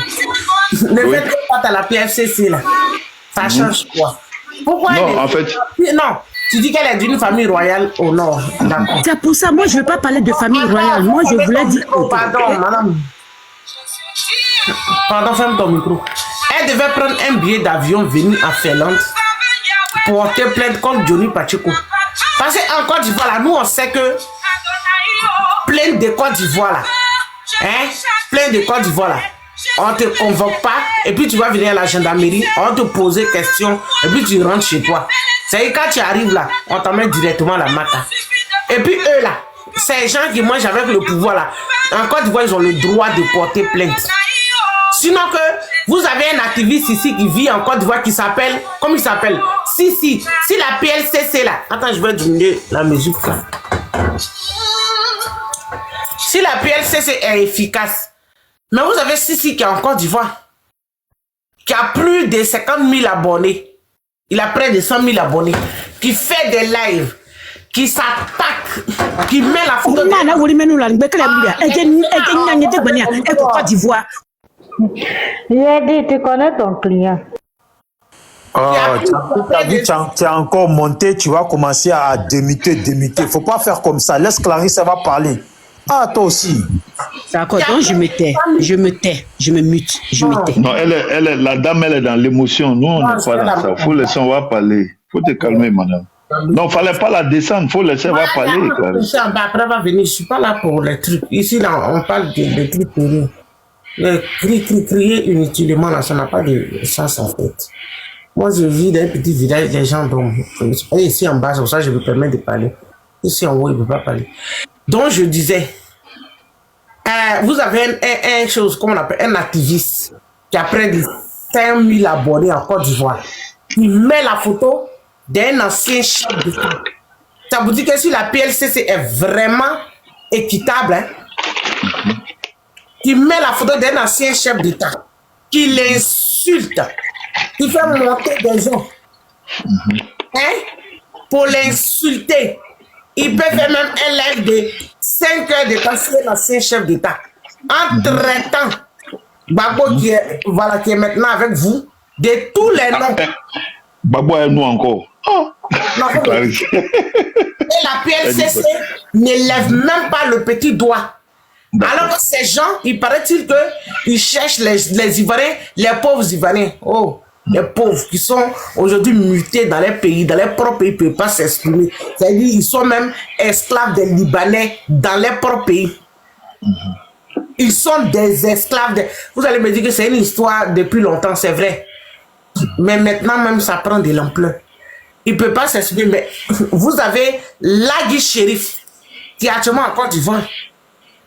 Le fait que tu partes à la PLCC, là, ça change quoi? Pourquoi? Non, en fait. Non. Tu dis qu'elle est d'une famille royale au nord. C'est pour ça, moi, je ne veux pas parler de famille royale. Moi, je voulais dire... Pardon, madame. Pardon, ferme ton micro. Elle devait prendre un billet d'avion venir à Finlande pour porter plainte contre Johnny Pacheco. Parce qu'en Côte d'Ivoire, là, nous, on sait que plainte de Côte d'Ivoire, là, hein, plainte de Côte d'Ivoire, là, on ne te convoque pas, et puis tu vas venir à la gendarmerie, on te pose des questions, et puis tu rentres chez toi. C'est quand tu arrives là, on t'emmène directement à la maca. Et puis eux là, ces gens qui mangent avec le pouvoir là, en Côte d'Ivoire, ils ont le droit de porter plainte. Sinon que vous avez un activiste ici qui vit en Côte d'Ivoire qui s'appelle, comment il s'appelle? Si la PLCC là, attends, je vais diminuer la musique là. Si la PLCC est efficace, mais vous avez Sisi qui est en Côte d'Ivoire, qui a plus de 50 000 abonnés. Il a près de 100 000 abonnés, qui fait des lives, qui s'attaque, qui met la photo de... J'ai dit, tu connais ton client. Oh, tu as encore monté, tu vas commencer à démuter. Il ne faut pas faire comme ça. Laisse Clarisse, elle va parler. Ah, toi aussi. D'accord, donc je me tais, je me mute, je me tais. Non, la dame, elle est dans l'émotion. Nous, on n'est pas dans ça. Il faut laisser, on va parler. Il faut te calmer, madame. Non, il ne fallait pas la descendre. Il faut laisser, on va parler. Après, elle va venir. Je ne suis pas là pour les trucs. Ici, là, on parle de trucs pour rien. Crier inutilement, là, ça n'a pas de sens, en fait. Moi, je vis dans un petit village, des gens dont... Ici, en bas, c'est pour ça que je me permets de parler. Ici, en haut, il ne peut pas parler. Donc, je disais, vous avez un chose, comment on appelle, un activiste qui a près de 5000 abonnés en Côte d'Ivoire. Il met la photo d'un ancien chef d'État. Ça vous dit que si la PLCC est vraiment équitable, hein, il met la photo d'un ancien chef d'État, qui l'insulte, qui fait monter des gens, hein, pour l'insulter. Il peut faire même un live de 5 heures de temps sur l'ancien chef d'État. Entre-temps, Babo qui est maintenant avec vous, de tous les noms. Babo est nous encore. Oh. Non, et la PLCC ne lève même pas le petit doigt. Alors que ces gens, il paraît-il qu'ils cherchent les Ivoiriens, les pauvres Ivoiriens. Oh, les pauvres qui sont aujourd'hui mutés dans les pays, dans les propres pays, ils ne peuvent pas s'exprimer. C'est-à-dire qu'ils sont même esclaves des Libanais dans les propres pays. Ils sont des esclaves. Vous allez me dire que c'est une histoire depuis longtemps, c'est vrai. Mais maintenant même, ça prend de l'ampleur. Il ne peut pas s'exprimer. Mais vous avez Lagui Chérif, qui est actuellement en Côte d'Ivoire.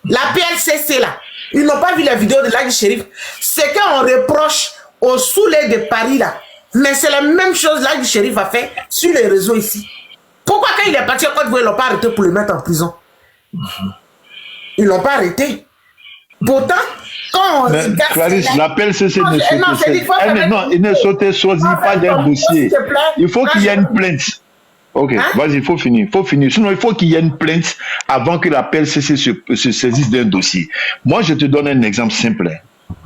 La PLCC là, ils n'ont pas vu la vidéo de Lagui Chérif. C'est qu'on reproche au Soulé de Paris là. Mais c'est la même chose Lagui Chérif a fait sur les réseaux ici. Pourquoi quand il est parti en Côte d'Ivoire, ils ne l'ont pas arrêté pour le mettre en prison? Ils ne l'ont pas arrêté. Pourtant, quand on regarde... Clarisse, la PLCC ne choisit pas d'un dossier. Il faut qu'il y ait une plainte. Ok, vas-y, il faut finir. Sinon, il faut qu'il y ait une plainte avant que la PLCC se saisisse d'un dossier. Moi, je te donne un exemple simple.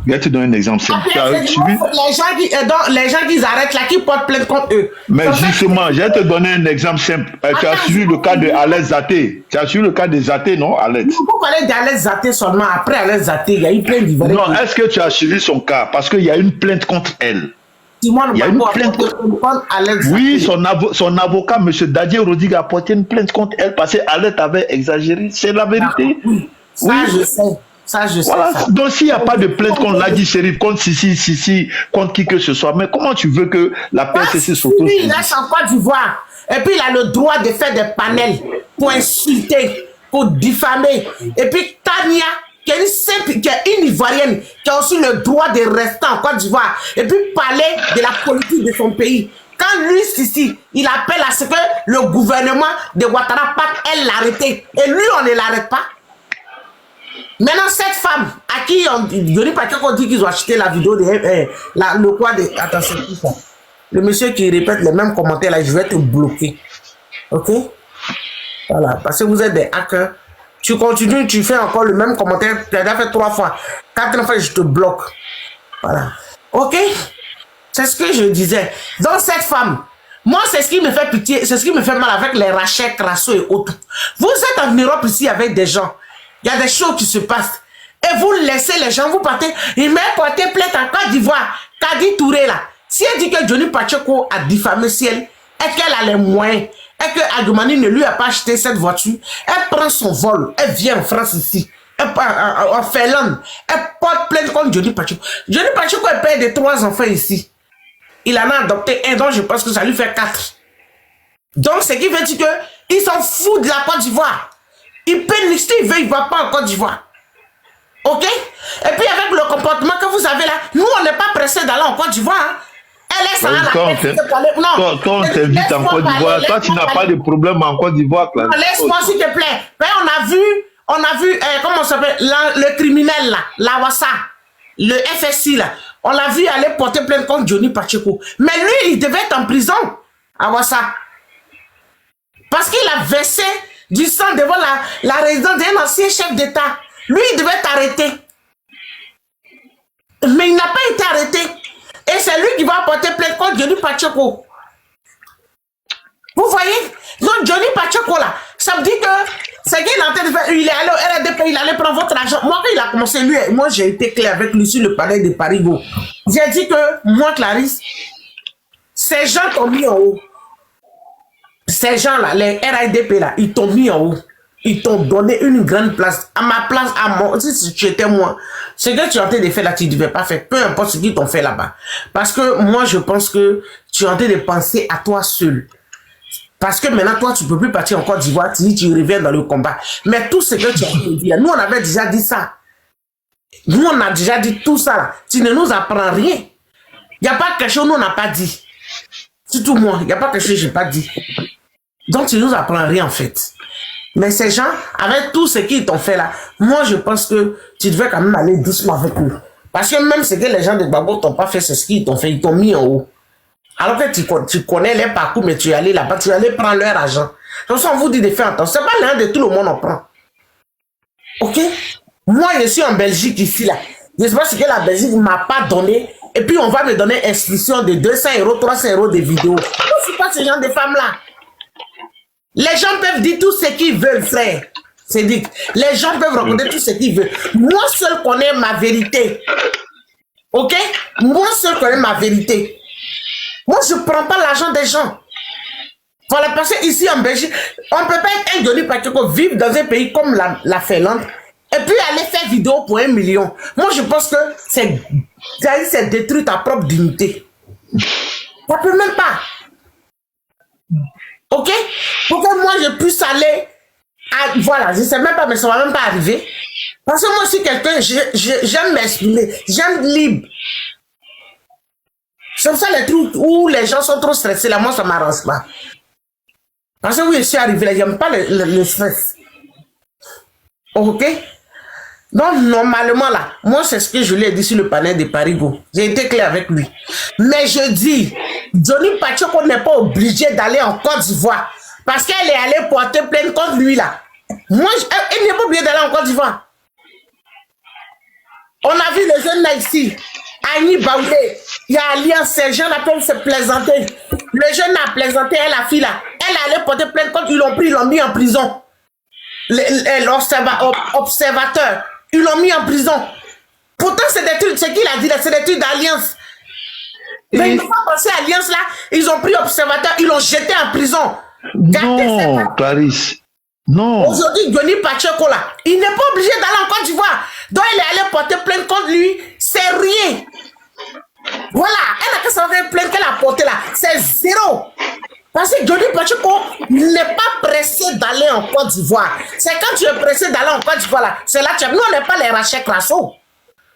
Je vais te donner un exemple simple. Les gens qui arrêtent là, qui portent plainte contre eux. Mais justement, je vais te donner un exemple simple. Tu as suivi le cas de Alex Zaté. Tu as suivi le cas de Zaté, non, Alex? Vous parlez d'Alex Zaté seulement. Après Alex Zaté, il y a eu plein d'Ivoiriens. Non, est-ce que tu as suivi son cas? Parce qu'il y a une plainte contre elle. Il y a une plainte contre... Oui, son avocat, M. Dadier Rodrigue, a porté une plainte contre elle parce qu'Alex avait exagéré. C'est la vérité. Oui, ça je sais. Ça, je sais. Voilà. Ça. Donc, s'il n'y a pas de plainte contre Lagui Chérif, contre Sisi, contre qui que ce soit, mais comment tu veux que la PLCC s'auto-saisisse? Oui, il reste en Côte d'Ivoire. Et puis, il a le droit de faire des panels pour insulter, pour diffamer. Et puis, Tania, qui est une simple, qui est une Ivoirienne, qui a aussi le droit de rester en Côte d'Ivoire et puis parler de la politique de son pays. Quand lui, ici, il appelle à ce que le gouvernement de Ouattara parte, elle l'arrêter. Et lui, on ne l'arrête pas. Maintenant, cette femme, à qui on dit qu'ils ont acheté la vidéo de le quoi de. Attention, tout ça. Le monsieur qui répète les mêmes commentaires là, je vais te bloquer. Ok? Voilà, parce que vous êtes des hackers. Tu continues, tu fais encore le même commentaire. Tu as déjà fait 3 fois. 4 fois, je te bloque. Voilà. Ok? C'est ce que je disais. Donc, cette femme, moi, c'est ce qui me fait pitié, c'est ce qui me fait mal avec les Rachel, Crasso et autres. Vous êtes en Europe ici avec des gens. Il y a des choses qui se passent. Et vous laissez les gens, vous partez. Il m'a porté plainte en Côte d'Ivoire. Kadi Touré, là. Si elle dit que Johnny Pacheco a diffamé Ciel, et qu'elle a les moyens, et que Adoumani ne lui a pas acheté cette voiture, elle prend son vol, elle vient en France ici. En Finlande, elle porte plainte contre Johnny Pacheco. Johnny Pacheco est père de 3 enfants ici. Il en a adopté un, donc je pense que ça lui fait 4. Donc, ce qui veut dire qu'ils s'en foutent de la Côte d'Ivoire. Ils peuvent, s'ils veulent, ils ne vont pas en Côte d'Ivoire. Ok? Et puis, avec le comportement que vous avez là, nous, on n'est pas pressés d'aller en Côte d'Ivoire. Hein. Elle est sans quand on t'invite en Côte d'Ivoire, toi, tu n'as pas de problème en Côte d'Ivoire. Laisse-moi, s'il te plaît. Mais on a vu, comment ça s'appelle, le criminel là, la Wassa, le FSI là. On l'a vu aller porter plainte contre Johnny Pacheco. Mais lui, il devait être en prison à Wassa. Parce qu'il a versé du sang devant la résidence d'un ancien chef d'État. Lui, il devait être arrêté. Mais il n'a pas été arrêté. Et c'est lui qui va porter plainte contre Johnny Pacheco. Vous voyez? Donc Johnny Pacheco là, ça me dit que c'est qu'il est en train de faire, il est allé au RDP, il allait prendre votre argent. Moi, quand il a commencé, moi j'ai été clair avec lui sur le palais de Parigo. J'ai dit que moi, Clarisse, ces gens t'ont mis en haut. Ces gens-là, les RDP là, ils t'ont mis en haut. Ils t'ont donné une grande place. À ma place, à moi, si tu étais moi, ce que tu es en train de faire là, tu ne devais pas faire. Peu importe ce qu'ils t'ont fait là-bas. Parce que moi, je pense que tu es en train de penser à toi seul. Parce que maintenant, toi, tu ne peux plus partir en Côte d'Ivoire, tu reviens dans le combat. Mais tout ce que tu as dit, nous, on avait déjà dit ça. Nous, on a déjà dit tout ça là. Tu ne nous apprends rien. Il n'y a pas quelque chose nous, on n'a pas dit. Surtout moi, il n'y a pas quelque chose que je n'ai pas dit. Donc, tu ne nous apprends rien en fait. Mais ces gens, avec tout ce qu'ils t'ont fait là, moi je pense que tu devais quand même aller doucement avec eux. Parce que même ce que les gens de Gbagbo t'ont pas fait, c'est ce qu'ils t'ont fait, ils t'ont mis en haut. Alors que tu connais les parcours, mais tu es allé là-bas, tu es allé prendre leur argent. De toute façon, on vous dit de faire attention. C'est pas l'un de tout le monde en prend. Ok? Moi, je suis en Belgique ici là. Je sais pas ce que la Belgique ne m'a pas donné. Et puis on va me donner inscription de 200 €, 300 € de vidéos. Je ne suis pas ce genre de femme là. Les gens peuvent dire tout ce qu'ils veulent, frère. C'est dit. Les gens peuvent raconter tout ce qu'ils veulent. Moi seul connais ma vérité. Ok? Moi seul connais ma vérité. Moi, je ne prends pas l'argent des gens. Voilà, parce que ici en Belgique, on ne peut pas être un Johnny Pacheco, vivre dans un pays comme la Finlande et puis aller faire vidéo pour 1 million. Moi, je pense que c'est détruire ta propre dignité. Ça ne peut même pas. Ok? Pour que moi je puisse aller voilà, je ne sais même pas, mais ça ne va même pas arriver. Parce que moi, je suis quelqu'un, j'aime m'exprimer, j'aime libre. C'est pour ça les trucs où les gens sont trop stressés, là, moi, ça ne m'arrange pas. Parce que oui, je suis arrivé là, j'aime pas le stress. Ok? Donc, normalement, là, moi, c'est ce que je lui ai dit sur le panel de Parigo. J'ai été clair avec lui. Mais je dis, Johnny Pacheco n'est pas obligé d'aller en Côte d'Ivoire. Parce qu'elle est allée porter plainte contre lui, là. Moi, elle n'est pas obligée d'aller en Côte d'Ivoire. On a vu les jeunes là ici. Annie Baoulé, il y a Alliance, ces gens là peuvent se plaisanter. Le jeune a plaisanté, elle, la fille là. Elle est allée porter plainte contre, ils l'ont pris, ils l'ont mis en prison. L'observateur, ils l'ont mis en prison. Pourtant, c'est des trucs, ce qu'il a dit là, c'est des trucs d'Alliance. Mais ils n'ont pas pensé à Alliance là, ils ont pris observateur, ils l'ont jeté en prison. Non, Clarisse. Non. Aujourd'hui, Johnny Pacheco là, il n'est pas obligé d'aller en Côte d'Ivoire. Donc il est allé porter plainte contre lui, c'est rien. Voilà, elle a qu'à savoir plainte qu'elle a porté là, c'est 0. Parce que Johnny Pacheco n'est pas pressé d'aller aller en Côte d'Ivoire. C'est quand tu es pressé d'aller en Côte d'Ivoire, là, c'est là que tu... Nous, on n'est pas les Rachel Crasso.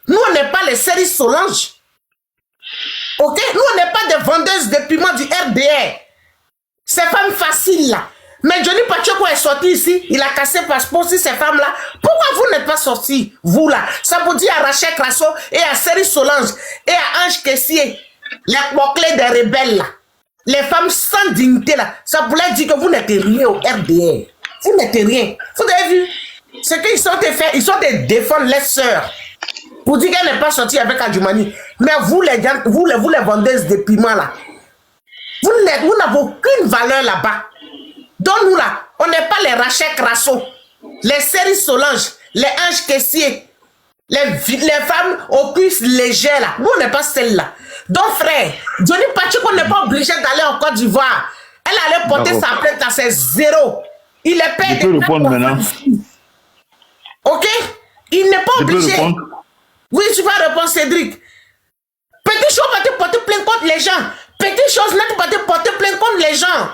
Nous, on n'est pas les séries Solange. Ok? Nous, on n'est pas des vendeuses de piments du RDR. Ces femmes faciles, là. Mais Johnny Pacheco est sorti ici, il a cassé le passeport sur ces femmes-là. Pourquoi vous n'êtes pas sortis, vous là? Ça vous dit à Rachel Crasso et à Série Solange et à Ange Kessier, les bouclés des rebelles là. Les femmes sans dignité là, ça voulait dire que vous n'êtes rien au RDR. Vous n'êtes rien. Vous avez vu? C'est qu'ils sont des faits, ils sont des défendre les sœurs. Pour dire qu'elle n'est pas sortie avec Adjoumani. Mais vous les gens, vous les vendeuses de piments là, vous n'avez aucune valeur là-bas. Donc nous là, on n'est pas les Rachel Crasso, les Séries Solange, les Anges Kessier, les femmes aux cuisses légères là. Nous on n'est pas celles-là. Donc frère, Johnny Pacheco n'est pas obligé d'aller en Côte d'Ivoire. Elle allait porter sa plainte à ses zéros. Il est payé. Je peux répondre maintenant. Ok? Il n'est pas obligé. Je peux répondre? Oui, tu vas répondre Cédric. Petite chose va te porter plainte contre les gens. Petite chose là, tu vas te porter plainte contre les gens.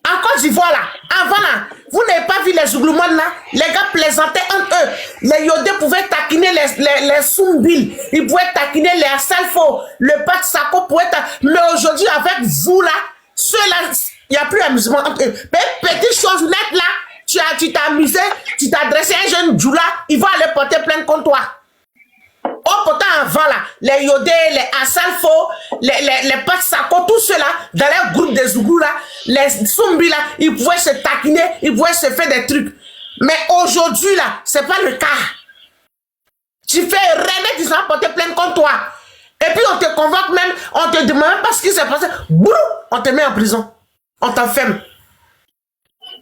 En Côte d'Ivoire, là, avant, là, vous n'avez pas vu les Ouglouman, là, les gars plaisantaient entre eux. Les Yodé pouvaient taquiner les Soumbil, ils pouvaient taquiner les Assalfo, le Pat Sako pouvait mais aujourd'hui, avec vous, là, ceux-là, il n'y a plus d'amusement entre eux. Mais petite chose nette, là, tu t'es amusé, tu t'es adressé à un jeune Djoula, il va aller porter plainte contre toi. Oh, pourtant, avant, là, les Yodé, les Assalfo, les Pat Sako, tous ceux-là, dans les groupes des Zougou, là, les Soumbi, là, ils pouvaient se taquiner, ils pouvaient se faire des trucs. Mais aujourd'hui, là, c'est pas le cas. Tu fais René, ils ont porté plainte contre toi. Et puis, on te convoque même, on te demande même pas ce qui s'est passé. Boum, on te met en prison. On t'enferme.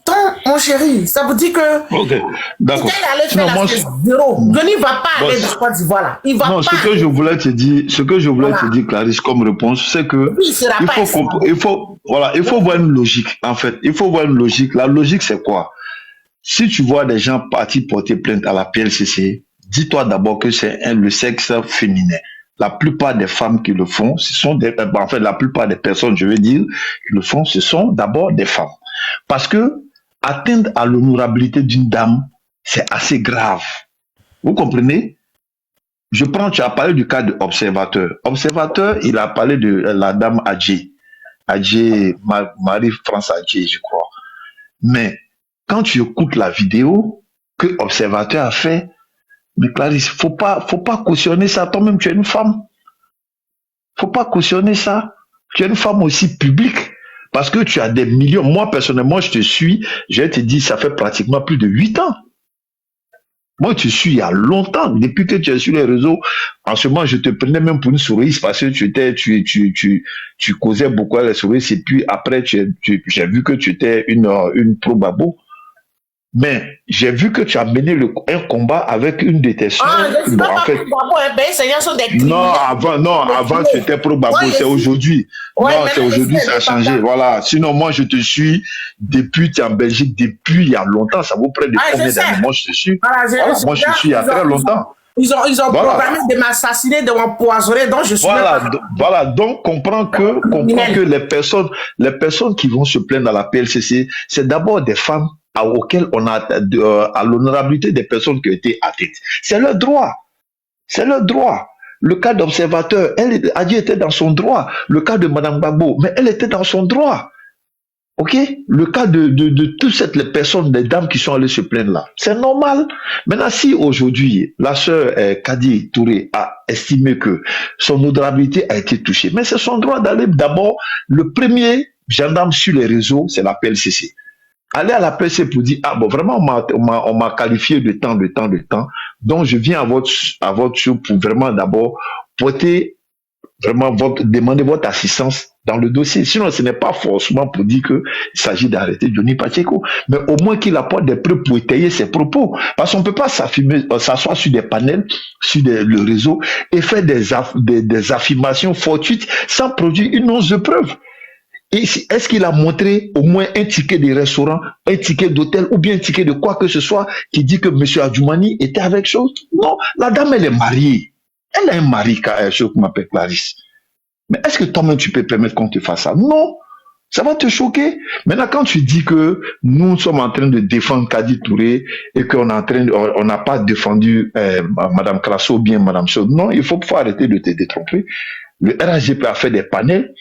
Donc, mon chéri, ça vous dit que... Ok, d'accord. Denis ne va pas aller de Côte d'Ivoire là. Il va non, pas. ce que je voulais te dire, Clarisse, comme réponse, c'est que il faut voir une logique, en fait. Il faut voir une logique. La logique, c'est quoi? Si tu vois des gens partir porter plainte à la PLCC, dis-toi d'abord que c'est le sexe féminin. La plupart des femmes qui le font, ce sont des... En fait, la plupart des personnes, je veux dire, qui le font, ce sont d'abord des femmes. Parce que atteindre à l'honorabilité d'une dame, c'est assez grave. Vous comprenez? Tu as parlé du cas de Observateur. Observateur, il a parlé de la dame Adjé. Adjé, Marie-France Adjé, je crois. Mais quand tu écoutes la vidéo que Observateur a fait, mais Clarisse, faut pas cautionner ça. Toi-même, tu es une femme. Faut pas cautionner ça. Tu es une femme aussi publique. Parce que tu as des millions. Moi, personnellement, je te suis. Je te dis, ça fait pratiquement plus de 8 ans. Moi, tu suis il y a longtemps. Depuis que tu es sur les réseaux, en ce moment, je te prenais même pour une souris parce que tu causais beaucoup à la souris. Et puis après, j'ai vu que tu étais une pro-babo. Mais j'ai vu que tu as mené un combat avec une de tes soeurs. Non, avant tu étais pro-babo, c'est aujourd'hui. C'est aujourd'hui, ça a changé. Voilà. Sinon, moi, je te suis depuis, tu es en Belgique, depuis il y a longtemps. Ça vous prend de combien d'années? Moi, je te suis. Moi, je te suis il y a très longtemps. Ils ont programmé de m'assassiner, de m'empoisonner, donc je suis voilà, donc comprends que les personnes qui vont se plaindre à la PLCC, c'est d'abord des femmes auxquelles on a à l'honorabilité des personnes qui ont été atteintes. C'est leur droit. C'est leur droit. Le cas d'Observateur, Adji était dans son droit. Le cas de Madame Gbagbo, mais elle était dans son droit. Ok? Le cas de toutes les personnes, les dames qui sont allées se plaindre là, c'est normal. Maintenant, si aujourd'hui, la sœur Kadi Touré a estimé que son honorabilité a été touchée, mais c'est son droit d'aller d'abord, le premier gendarme sur les réseaux, c'est la PLCC. Aller à la PLCC pour dire, ah bon, vraiment, on m'a qualifié de temps, donc je viens à votre show pour vraiment d'abord demander votre assistance dans le dossier. Sinon, ce n'est pas forcément pour dire qu'il s'agit d'arrêter Johnny Pacheco, mais au moins qu'il apporte des preuves pour étayer ses propos. Parce qu'on ne peut pas s'asseoir sur des panels, sur le réseau, et faire des affirmations fortuites sans produire une once de preuve. Est-ce qu'il a montré au moins un ticket de restaurant, un ticket d'hôtel ou bien un ticket de quoi que ce soit qui dit que M. Adjoumani était avec chose? Non, la dame, elle est mariée. Elle a un mari, je m'appelle Clarisse. Mais est-ce que toi-même tu peux permettre qu'on te fasse ça? Non. Ça va te choquer. Maintenant, quand tu dis que nous sommes en train de défendre Kadi Touré et qu'on on n'a pas défendu Madame Crasso ou bien Madame Chaud, non, il faut arrêter de te détromper. Le RHGP a fait des panels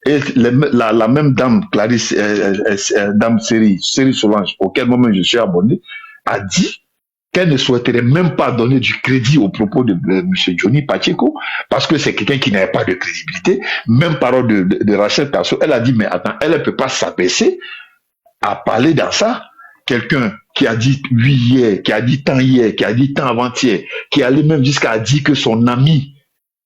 et la même dame, Clarisse, dame Série Solange, auquel moment je suis abonné, a dit qu'elle ne souhaiterait même pas donner du crédit aux propos de M. Johnny Pacheco, parce que c'est quelqu'un qui n'avait pas de crédibilité. Même parole de Rachel Tasso, elle a dit, mais attends, elle ne peut pas s'abaisser à parler dans ça. Quelqu'un qui a dit oui hier, qui a dit tant hier, qui a dit tant avant-hier, qui allait même jusqu'à dire que son ami,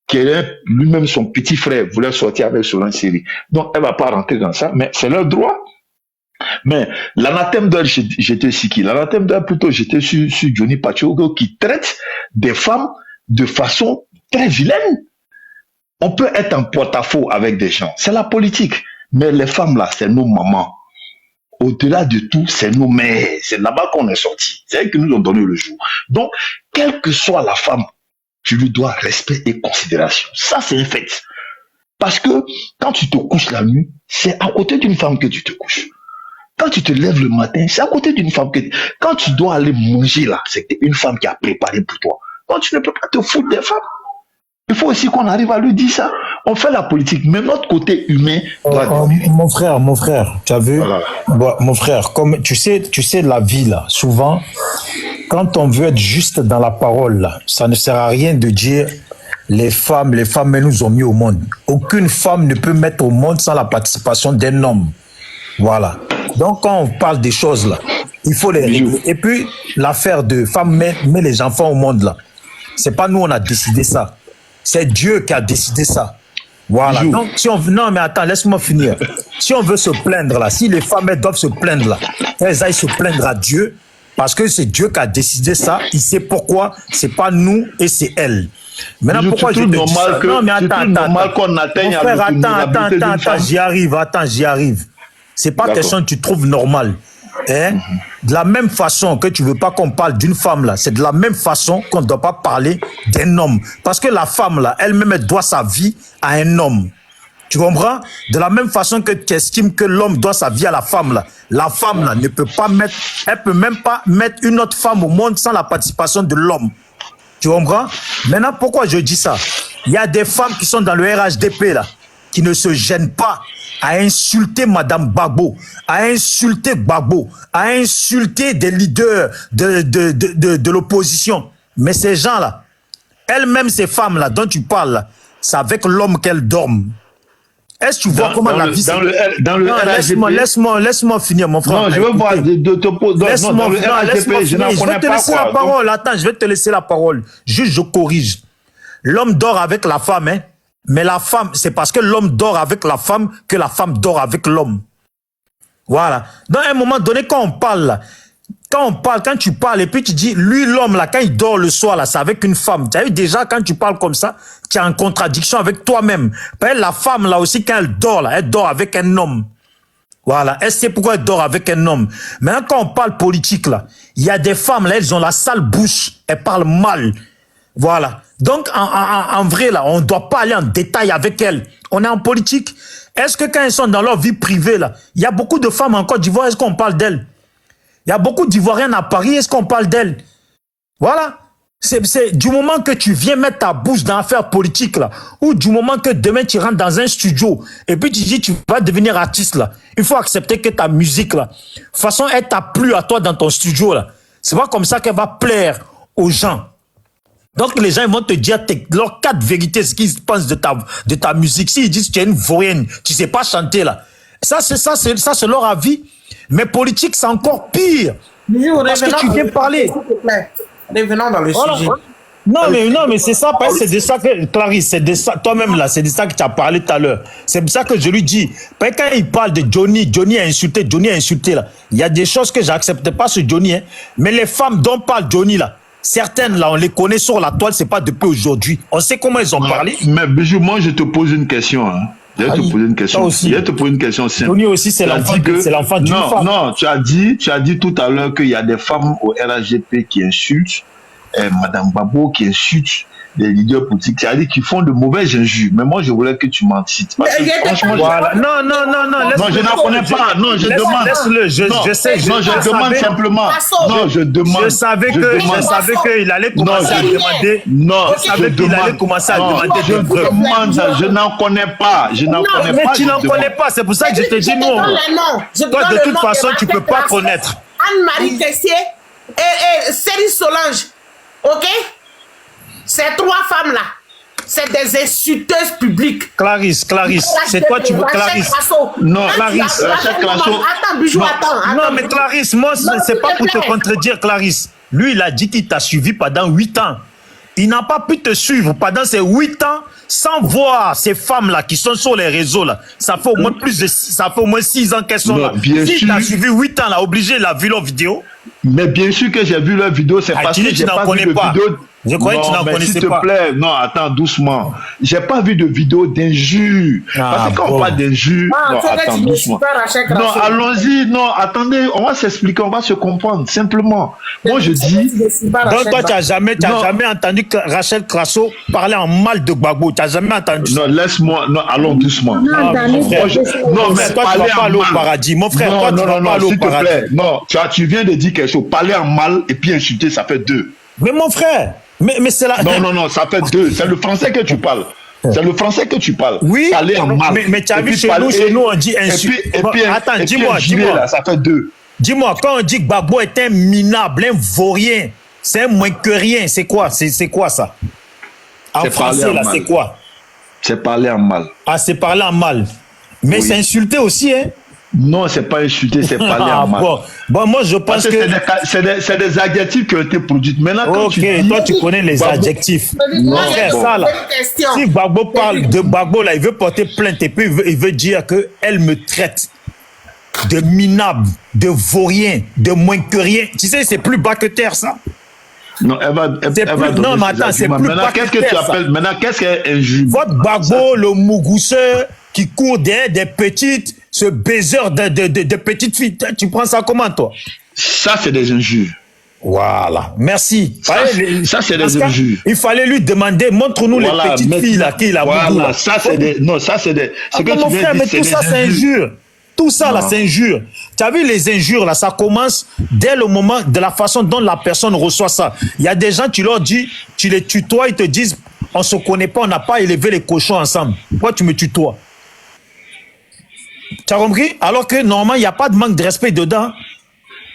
qui est lui-même son petit frère, voulait sortir avec Solange Série. Donc, elle ne va pas rentrer dans ça, mais c'est leur droit. Mais l'anathème d'elle, j'étais sur qui? L'anathème d'elle, plutôt, j'étais sur Johnny Pacheco qui traite des femmes de façon très vilaine. On peut être en porte-à-faux avec des gens. C'est la politique. Mais les femmes là, c'est nos mamans. Au-delà de tout, c'est nos mères. C'est là-bas qu'on est sorti. C'est elles qui nous ont donné le jour. Donc, quelle que soit la femme, tu lui dois respect et considération. Ça, c'est un fait. Parce que quand tu te couches la nuit, c'est à côté d'une femme que tu te couches. Quand tu te lèves le matin, c'est à côté d'une femme que... Quand tu dois aller manger là, c'est une femme qui a préparé pour toi. Donc tu ne peux pas te foutre des femmes. Il faut aussi qu'on arrive à lui dire ça. On fait la politique, mais notre côté humain doit... Mon frère, tu as vu? Voilà. Bon, mon frère, comme tu sais la vie là, souvent, quand on veut être juste dans la parole là, ça ne sert à rien de dire les femmes, elles nous ont mis au monde. Aucune femme ne peut mettre au monde sans la participation d'un homme. Voilà. Donc, quand on parle des choses là, il faut les régler. Et puis, l'affaire de femme met les enfants au monde là. C'est pas nous, on a décidé ça. C'est Dieu qui a décidé ça. Voilà. Donc, si on... Non, mais attends, laisse-moi finir. Si on veut se plaindre là, si les femmes elles doivent se plaindre là, elles aillent se plaindre à Dieu, parce que c'est Dieu qui a décidé ça. Il sait pourquoi. C'est pas nous et c'est elle. Maintenant, pourquoi je te dis ça? Non, mais attends. Mon frère, attends, j'y arrive. C'est pas question que tu trouves normal. Hein? De la même façon que tu veux pas qu'on parle d'une femme là, c'est de la même façon qu'on ne doit pas parler d'un homme. Parce que la femme là, elle-même, elle doit sa vie à un homme. Tu comprends? De la même façon que tu estimes que l'homme doit sa vie à la femme là ne peut pas mettre, elle peut même pas mettre une autre femme au monde sans la participation de l'homme. Tu comprends? Maintenant, pourquoi je dis ça? Il y a des femmes qui sont dans le RHDP là, qui ne se gênent pas à insulter Madame Gbagbo, à insulter des leaders de l'opposition. Mais ces gens-là, elles-mêmes, ces femmes-là dont tu parles, là, c'est avec l'homme qu'elles dorment. Est-ce que tu vois comment la vie... Dans le RHDP... Laisse-moi finir, mon frère. Non, je veux voir de te poser... Laisse-moi finir, je vais te laisser la parole. Attends, je vais te laisser la parole. Juste, je corrige. L'homme dort avec la femme, hein. Mais la femme, c'est parce que l'homme dort avec la femme que la femme dort avec l'homme. Voilà. Donc, à un moment donné, quand tu parles et puis tu dis, lui, l'homme, là, quand il dort le soir, là, c'est avec une femme. Tu as vu déjà, quand tu parles comme ça, tu es en contradiction avec toi-même. La femme, là aussi, quand elle dort avec un homme. Voilà. Elle sait pourquoi elle dort avec un homme. Maintenant, quand on parle politique, là, il y a des femmes, là, elles ont la sale bouche. Elles parlent mal. Voilà. Donc, en vrai, là, on ne doit pas aller en détail avec elles. On est en politique. Est-ce que quand elles sont dans leur vie privée, là, il y a beaucoup de femmes en Côte d'Ivoire, est-ce qu'on parle d'elles? Il y a beaucoup d'Ivoiriennes à Paris, est-ce qu'on parle d'elles? Voilà. C'est du moment que tu viens mettre ta bouche dans l'affaire politique, là, ou du moment que demain tu rentres dans un studio, et puis tu dis tu vas devenir artiste, là, il faut accepter que ta musique, là, de toute façon, elle t'a plu à toi dans ton studio, là. C'est pas comme ça qu'elle va plaire aux gens. Donc, les gens ils vont te dire leurs 4 vérités, ce qu'ils pensent de ta musique. S'ils disent que tu es une vaurienne, tu sais pas chanter, là. Ça, c'est leur avis. Mais politique, c'est encore pire. Parce que tu viens parler. Revenons dans le sujet. Non, mais c'est ça, parce que c'est de ça que, Clarisse, c'est de ça, toi-même, là, c'est de ça que tu as parlé tout à l'heure. C'est pour ça que je lui dis, parce que quand il parle de Johnny a insulté, là. Il y a des choses que j'accepte pas sur Johnny, hein. Mais les femmes dont parle Johnny, là, certaines, là, on les connaît sur la toile, c'est pas depuis aujourd'hui. On sait comment ils ont parlé. Mais Bijou, moi, je te pose une question. Hein. Je vais te poser une question. Je vais te poser une question simple. Tony aussi, c'est l'enfant d'une femme. Non, tu as dit tout à l'heure qu'il y a des femmes au RHGP qui insultent, Madame Babo qui insulte des leaders politiques, c'est-à-dire qu'ils font de mauvaises injures. Mais moi, je voulais que tu m'en cites. Parce que, franchement, voilà. Non, je n'en connais pas. Non, je demande. Laisse-le, je sais. Non, je demande simplement. Non, je demande. Je savais qu'il allait commencer à demander. Non, je savais qu'il allait commencer à demander des preuves. Je n'en connais pas. Je n'en connais pas. Mais tu n'en connais pas, c'est pour ça que je te dis non. Toi, de toute façon, tu ne peux pas connaître. Anne-Marie Tessier et Céline Solange. Ok? Ces trois femmes-là, c'est des insulteuses publiques. Clarisse, c'est toi, tu veux Clarisse. Non, Clarisse. Attends, Bijou, attends. Non, mais Clarisse, moi, c'est pas pour te contredire, Clarisse. Lui, il a dit qu'il t'a suivi pendant 8 ans. Il n'a pas pu te suivre pendant ces 8 ans sans voir ces femmes-là qui sont sur les réseaux là. Ça fait au moins 6 ans qu'elles sont là. Si tu as suivi 8 ans là, obligé, il a vu leurs vidéos. Mais bien sûr que j'ai vu leurs vidéos, c'est parce que j'ai pas vu de vidéo. Je croyais que tu n'en connaissais pas. S'il te plaît, non, attends, doucement. J'ai pas vu de vidéo d'injures. Parce que quand on parle d'injures, non, attends, doucement. Non, allons-y, non, attendez, on va s'expliquer, on va se comprendre, simplement. Moi, je dis... Donc, toi, tu n'as jamais entendu Rachel Crasso parler en mal de Gbagbo. Tu n'as jamais entendu ça. Non, laisse-moi, non, allons doucement. Non, mais toi, tu vas pas aller au paradis. Mon frère, toi, tu vas pas aller au paradis. Non, tu viens de dire quelque chose. Parler en mal et puis insulter, ça fait 2. Mais mon frère... Mais c'est là. Non, ça fait 2. C'est le français que tu parles. C'est le français que tu parles. Oui. Parler en mal. Mais tu as vu chez nous, on dit insulte. Attends, dis-moi. Ça fait 2. Dis-moi, quand on dit que Gbagbo est un minable, un vaurien, c'est un moins que rien, c'est quoi? C'est quoi ça? En français, là, c'est quoi? C'est parler en mal. Ah, c'est parler en mal. Mais c'est insulter aussi, hein? Non, c'est pas insulter, c'est parler en mal. Bon, moi, je pense que... C'est des adjectifs qui ont été produits. Maintenant, quand tu dis... toi, tu connais les adjectifs. Non, ça, là. Si Gbagbo parle de Gbagbo, là, il veut porter plainte et puis il veut dire qu'elle me traite de minable, de vaurien, de moins que rien. Tu sais, c'est plus bas que terre, ça. Non, elle va non, mais attends, c'est plus bas que terre, qu'est-ce que tu appelles... Maintenant, qu'est-ce qu'elle injure? Votre Gbagbo, le mougousseur qui court derrière des petites... Ce baiser de petites filles, tu prends ça comment, toi? Ça, c'est des injures. Voilà, merci. Ça c'est des injures. Il fallait lui demander, montre-nous les petites filles là, qui la voilà, ça c'est des... Non, ça c'est des... mon frère, mais tout ça, c'est injure. Tout ça, là, c'est injure. Tu as vu les injures, là, ça commence dès le moment de la façon dont la personne reçoit ça. Il y a des gens, tu leur dis, tu les tutoies, ils te disent, on se connaît pas, on n'a pas élevé les cochons ensemble. Pourquoi tu me tutoies? Tu as compris? Alors que normalement, il n'y a pas de manque de respect dedans.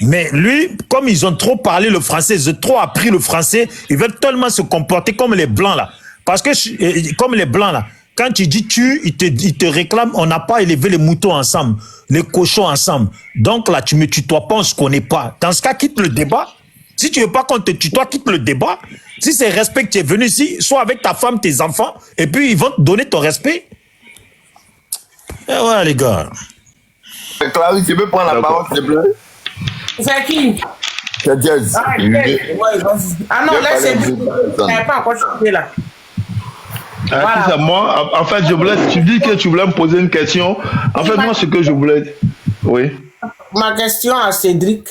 Mais lui, comme ils ont trop parlé le français, ils ont trop appris le français, ils veulent tellement se comporter comme les blancs là. Parce que, comme les blancs là, quand tu dis tu, ils te réclament, on n'a pas élevé les moutons ensemble, les cochons ensemble. Donc là, tu me tutoies pas, on se connaît pas. Dans ce cas, quitte le débat. Si tu veux pas qu'on te tutoie, quitte le débat. Si c'est respect que tu es venu ici, sois avec ta femme, tes enfants, et puis ils vont te donner ton respect. Et voilà, les gars. Clarisse, tu peux prendre la parole, s'il te plaît? C'est qui? C'est Jazz. Ah non, là, c'est lui. Je n'avais pas encore chopé là. Voilà. C'est moi. En fait, tu dis que tu voulais me poser une question. En fait, moi, ce que je voulais... Oui. Ma question à Cédric.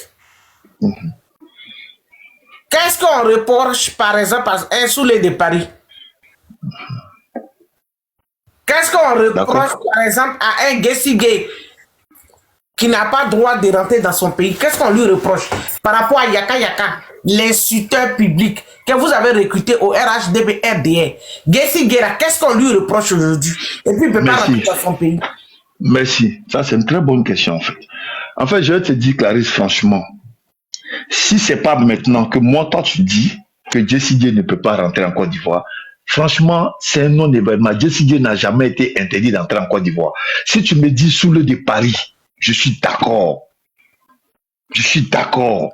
Qu'est-ce qu'on reproche, par exemple, à un Soulé de Paris? Qu'est-ce qu'on reproche, par exemple, à un Gessigé qui n'a pas droit de rentrer dans son pays? Qu'est-ce qu'on lui reproche par rapport à Yaka Yaka, l'insulteur public que vous avez recruté au RHDB RDR? Gessigé, qu'est-ce qu'on lui reproche aujourd'hui? Et puis, il ne peut pas rentrer dans son pays. Merci. Ça, c'est une très bonne question, en fait. En fait, je vais te dire, Clarisse, franchement, si c'est pas maintenant que moi, toi, tu dis que Gessigé ne peut pas rentrer en Côte d'Ivoire, franchement, c'est un non-événement. Gessigé n'a jamais été interdit d'entrer en Côte d'Ivoire. Si tu me dis Soulé de Paris, je suis d'accord. Je suis d'accord.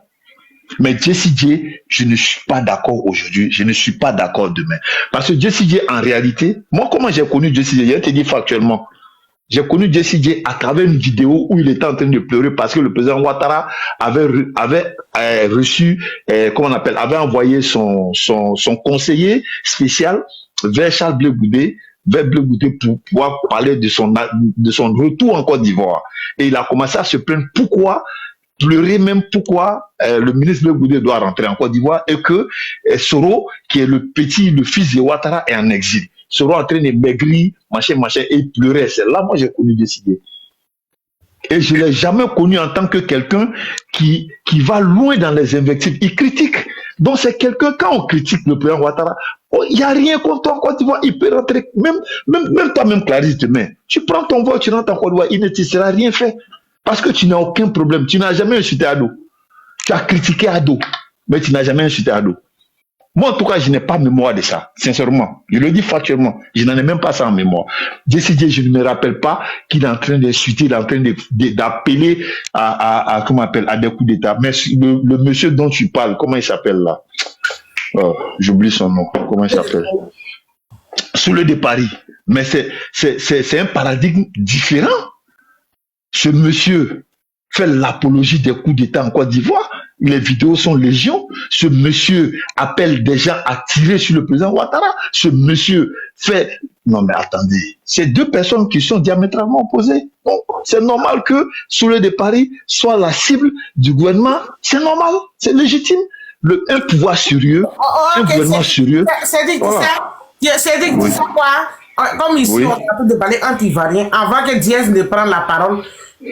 Mais Gessigé, je ne suis pas d'accord aujourd'hui. Je ne suis pas d'accord demain. Parce que Gessigé, en réalité, moi, comment j'ai connu Gessigé? Je vais te dire factuellement. J'ai connu Gessigé à travers une vidéo où il était en train de pleurer parce que le président Ouattara avait reçu, comment on appelle, avait envoyé son conseiller spécial vers Charles Blé Goudé, pour pouvoir parler de son retour en Côte d'Ivoire. Et il a commencé à se plaindre pourquoi pleurer même pourquoi le ministre Blé Goudé doit rentrer en Côte d'Ivoire et que Soro, qui est le fils de Ouattara, est en exil. Soro en train de maigrir, machin, et il pleurait. C'est là, moi, j'ai connu Décidé. Et je ne l'ai jamais connu en tant que quelqu'un qui va loin dans les invectives. Il critique. Donc, c'est quelqu'un, quand on critique le président Ouattara, il n'y a rien contre toi en Côte d'Ivoire. Il peut rentrer, même toi-même, Clarisse, demain. Tu prends ton vol, tu rentres en Côte d'Ivoire, il ne te sera rien fait. Parce que tu n'as aucun problème. Tu n'as jamais insulté Ado. Tu as critiqué Ado, mais tu n'as jamais insulté Ado. Moi, en tout cas, je n'ai pas mémoire de ça, sincèrement. Je le dis factuellement. Je n'en ai même pas ça en mémoire. Décidé, je ne me rappelle pas qu'il est en train d'insulter, il est en train d'appeler comment on appelle, à des coups d'État. Mais le monsieur dont tu parles, comment il s'appelle là? J'oublie son nom. Comment il s'appelle? Soule de Paris. Mais c'est un paradigme différent. Ce monsieur fait l'apologie des coups d'État en Côte d'Ivoire. Les vidéos sont légion. Ce monsieur appelle des gens à tirer sur le président Ouattara. Ce monsieur fait... Non mais attendez, c'est deux personnes qui sont diamétralement opposées. Donc, c'est normal que Soule de Paris soit la cible du gouvernement. C'est normal, c'est légitime. Un pouvoir sérieux, un gouvernement sérieux. C'est dit que ça quoi? Comme ici, on a peu de parler anti-ivoirien, avant que Diaz ne prenne la parole,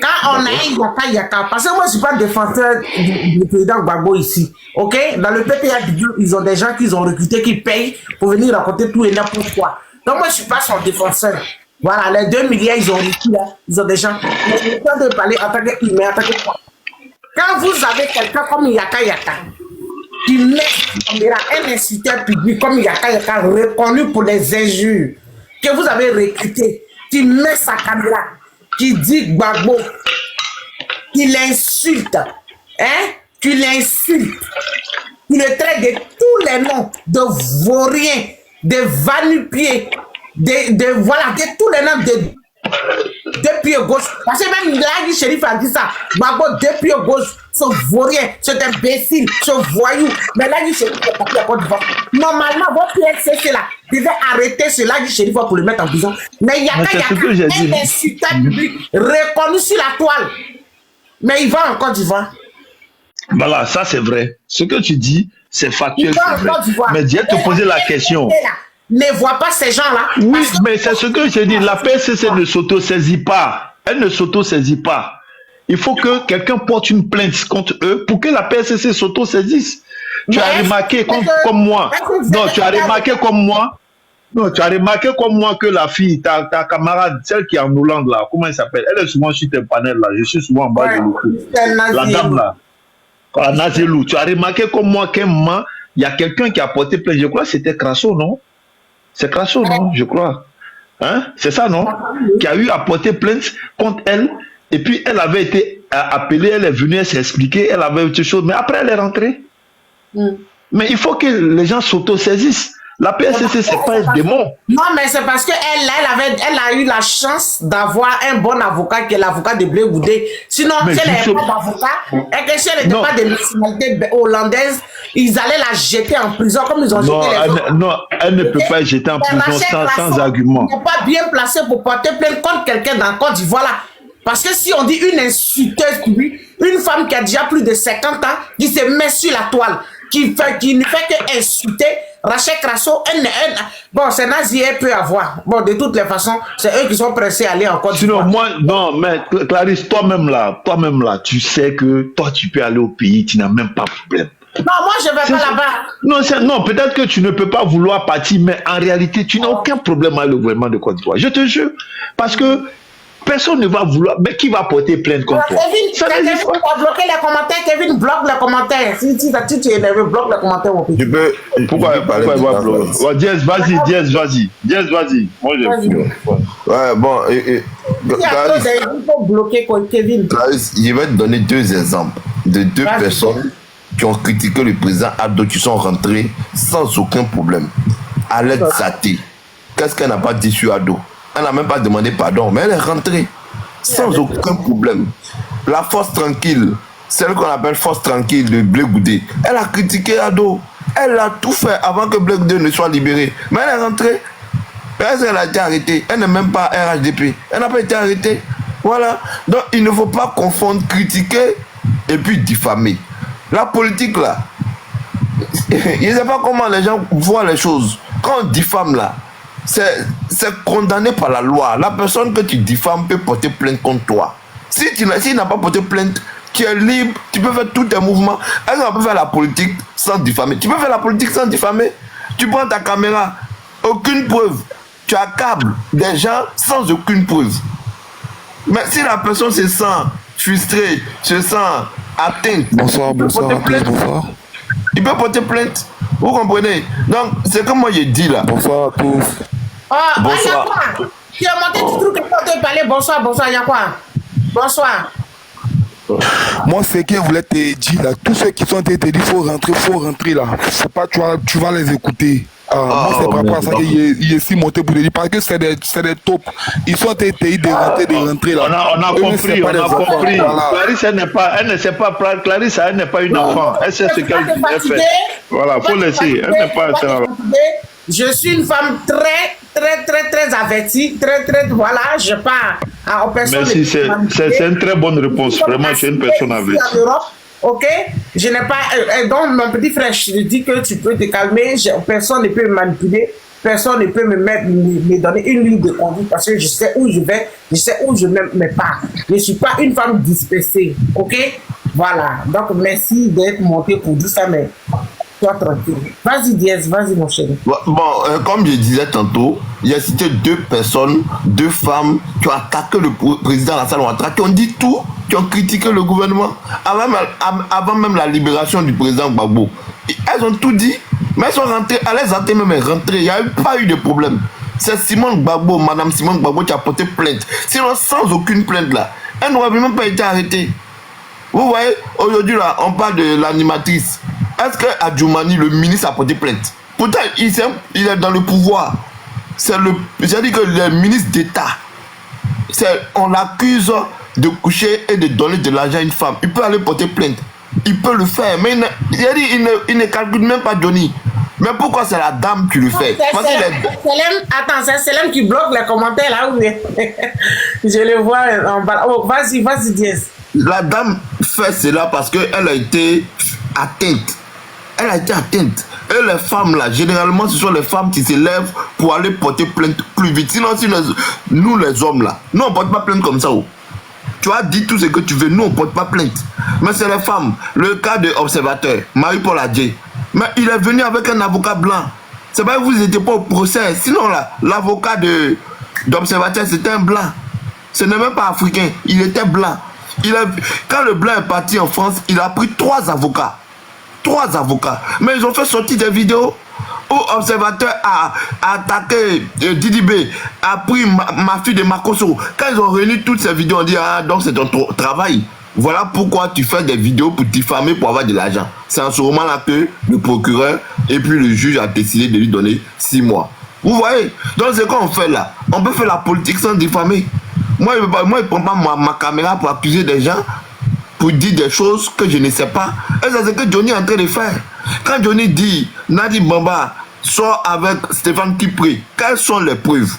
quand on a Yaka, parce que moi je suis pas défenseur du président Gbagbo ici, ok? Dans le PPA, ils ont des gens qu'ils ont recrutés, qui payent pour venir raconter tout et n'importe quoi. Donc moi je suis pas son défenseur. Voilà, les 2 milliards ils ont reçu là, ils ont des gens. Mais il est temps de parler en tant qu'humain, en tant que quoi. Quand vous avez quelqu'un comme Yaka, qui met un insulteur public comme Yaka reconnu pour les injures que vous avez recruté, qui met sa caméra, qui dit Gbagbo, qui l'insulte, hein, qui l'insulte, qui le traite de tous les noms, de vauriens, de vanupiers, voilà, de tous les noms de pieds gauche. Parce que même Lagui Chérif a dit ça. Gbagbo, de pieds gauche, ce vaurien, cet imbécile, ce voyou. Mais Lagui Chérif est parti à Côte d'Ivoire. Normalement, votre PSCC là devait arrêter ce Lagui Chérif pour le mettre en prison. Mais il y a un insulteur public reconnu sur la toile. Mais il va en Côte d'Ivoire. Voilà, ça c'est vrai. Ce que tu dis, c'est factuel. Mais Dieu te posait la question. Ne voit pas ces gens-là. Oui, mais c'est ce que j'ai dit. La PSCC ne s'auto-saisit pas. Elle ne s'auto-saisit pas. Il faut que quelqu'un porte une plainte contre eux pour que la PSCC s'auto-saisisse. Tu as remarqué comme moi. Non, tu as remarqué comme moi. Non, tu as remarqué comme moi que la fille, ta camarade, celle qui est en Hollande là, comment elle s'appelle? Elle est souvent sur tes panels là. Je suis souvent en bas de l'eau. La dame là. Nazelou. Tu as remarqué comme moi qu'un moment, il y a quelqu'un qui a porté plainte. Je crois que c'était Crasso, non? C'est Crasso, non? Je crois. Hein? C'est ça, non? Qui a eu à porter plainte contre elle. Et puis, elle avait été appelée, elle est venue, elle s'est expliquée, elle avait eu quelque chose. Mais après, elle est rentrée. Mais il faut que les gens s'auto-saisissent. La PSCC, c'est pas un démon. Non, mais c'est parce qu'elle a eu la chance d'avoir un bon avocat qui est l'avocat de Blé Goudé. Sinon, si elle n'avait pas d'avocat, et que si elle n'était pas de nationalité hollandaise, ils allaient la jeter en prison comme ils ont jeté les autres. Non, elle ne peut pas être jetée en prison sans argument. Elle n'est pas bien placée pour porter plainte contre quelqu'un dans Côte d'Ivoire là. Parce que si on dit une insulteuse publique, une femme qui a déjà plus de 50 ans, qui se met sur la toile, qui ne fait que insulter, Rachel Crasso, bon, c'est nazi, elle peut avoir. Bon, de toutes les façons, c'est eux qui sont pressés à aller en Côte d'Ivoire. Sinon, moi, non, mais Clarisse, toi-même là, tu sais que toi, tu peux aller au pays, tu n'as même pas de problème. Non, moi, je ne vais pas là-bas. Non, peut-être que tu ne peux pas vouloir partir, mais en réalité, tu n'as aucun problème avec le gouvernement de Côte d'Ivoire. Je te jure. Parce que personne ne va vouloir. Mais qui va porter plainte contre toi? Kevin va bloquer les commentaires. Kevin bloque les commentaires. Si tu es énervé, bloque les commentaires. Tu peux. Pourquoi il va bloquer? Diaz, vas-y. Moi, j'ai vu. Ouais, bon. Il faut bloquer Kevin. Je vais te donner 2 exemples de 2 personnes qui ont critiqué le président Ado, qui sont rentrés sans aucun problème. Aled Saté. Qu'est-ce qu'elle n'a pas dit sur Ado? Elle n'a même pas demandé pardon, mais elle est rentrée sans aucun problème. La force tranquille, celle qu'on appelle force tranquille de Blé Goudé, elle a critiqué Ado. Elle a tout fait avant que Blé Goudé ne soit libéré. Mais elle est rentrée. Elle a été arrêtée. Elle n'est même pas RHDP. Elle n'a pas été arrêtée. Voilà. Donc il ne faut pas confondre critiquer et puis diffamer. La politique là, je ne sais pas comment les gens voient les choses. Quand on diffame là, c'est condamné par la loi. La personne que tu diffames peut porter plainte contre toi. S'il n'a pas porté plainte, tu es libre, tu peux faire tous tes mouvements. Est-ce qu'on peut faire la politique sans diffamer? Tu peux faire la politique sans diffamer. Tu prends ta caméra, aucune preuve. Tu accables des gens sans aucune preuve. Mais si la personne se sent frustrée, se sent atteinte, bonsoir, bonsoir, bonsoir. Il peut porter plainte. Vous comprenez? Donc, c'est comme moi j'ai dit là. Bonsoir à tous. Oh, bonsoir. Tu as monté du truc que tu parler. Bonsoir, bonsoir, il y a quoi? Bonsoir. Moi, ce que je voulais te dire là, tous ceux qui sont en train de te dire faut rentrer là. C'est pas, tu vas les écouter. Moi, c'est par rapport à ça qu'il est si monté pour te dire, parce que c'est des taupes. Ils sont en train de rentrer là. On a compris. Voilà. Clarisse, elle ne sait pas, Clarisse, elle n'est pas une enfant. Elle sait ce qu'elle fait. Voilà, il faut laisser. Elle n'est pas je suis une femme très avertie, voilà, je pars aux personnes. Merci, c'est une très bonne réponse. Vraiment, je suis une personne avertie. Ok, je n'ai pas. Donc, mon petit frère, je te dis que tu peux te calmer. Personne ne peut me manipuler. Personne ne peut me donner une ligne de conduite parce que je sais où je vais, je sais où je me pars. Je ne suis pas une femme dispersée. Ok, voilà. Donc, merci d'être monté pour tout ça, mais toi tranquille. Vas-y, Diaz, vas-y, mon chéri. Bon, comme je disais tantôt, il y a cité 2 personnes, 2 femmes qui ont attaqué le président Alassane Ouattara, qui ont dit tout, qui ont critiqué le gouvernement avant même la libération du président Gbagbo. Elles ont tout dit, mais elles sont rentrées, elles ont même rentrées, il n'y a pas eu de problème. C'est Simone Gbagbo, Madame Simone Gbagbo qui a porté plainte. Sinon, sans aucune plainte là, elle n'aurait même pas été arrêtée. Vous voyez, aujourd'hui là, on parle de l'animatrice. Est-ce que Adjoumani, le ministre, a porté plainte? Pourtant, il est dans le pouvoir. C'est-à-dire que le ministre d'État, on l'accuse de coucher et de donner de l'argent à une femme. Il peut aller porter plainte. Il peut le faire. Mais il ne calcule même pas Johnny. Mais pourquoi c'est la dame qui le fait? Attends, c'est Célène qui bloque les commentaires là. Oui. Je le vois en bas. Oh, vas-y, Diaz. La dame fait cela parce qu'elle a été atteinte. Elle a été atteinte. Et les femmes là, généralement, ce sont les femmes qui se lèvent pour aller porter plainte plus vite. Sinon, si nous les hommes là, nous on ne porte pas plainte comme ça. Oh. Tu as dit tout ce que tu veux, nous on ne porte pas plainte. Mais c'est les femmes. Le cas de observateur, Marie-Paul Adjé. Mais il est venu avec un avocat blanc. C'est pas que vous n'étiez pas au procès. Sinon là, l'avocat d'observateur c'était un blanc. Ce n'est même pas africain, il était blanc. Quand le blanc est parti en France, il a pris 3 avocats. 3 avocats. Mais ils ont fait sortir des vidéos où l'observateur a attaqué Didibé, a pris ma fille de Makoso. Quand ils ont réuni toutes ces vidéos, on dit donc c'est ton travail. Voilà pourquoi tu fais des vidéos pour diffamer, pour avoir de l'argent. C'est en ce moment-là que le procureur et puis le juge a décidé de lui donner 6 mois. Vous voyez? Donc c'est quoi on fait là? On peut faire la politique sans diffamer. Moi, je ne prends pas ma caméra pour accuser des gens, pour dire des choses que je ne sais pas. Et c'est ce que Johnny est en train de faire. Quand Johnny dit, Nadi Bamba sort avec Stéphane Kipré, quelles sont les preuves?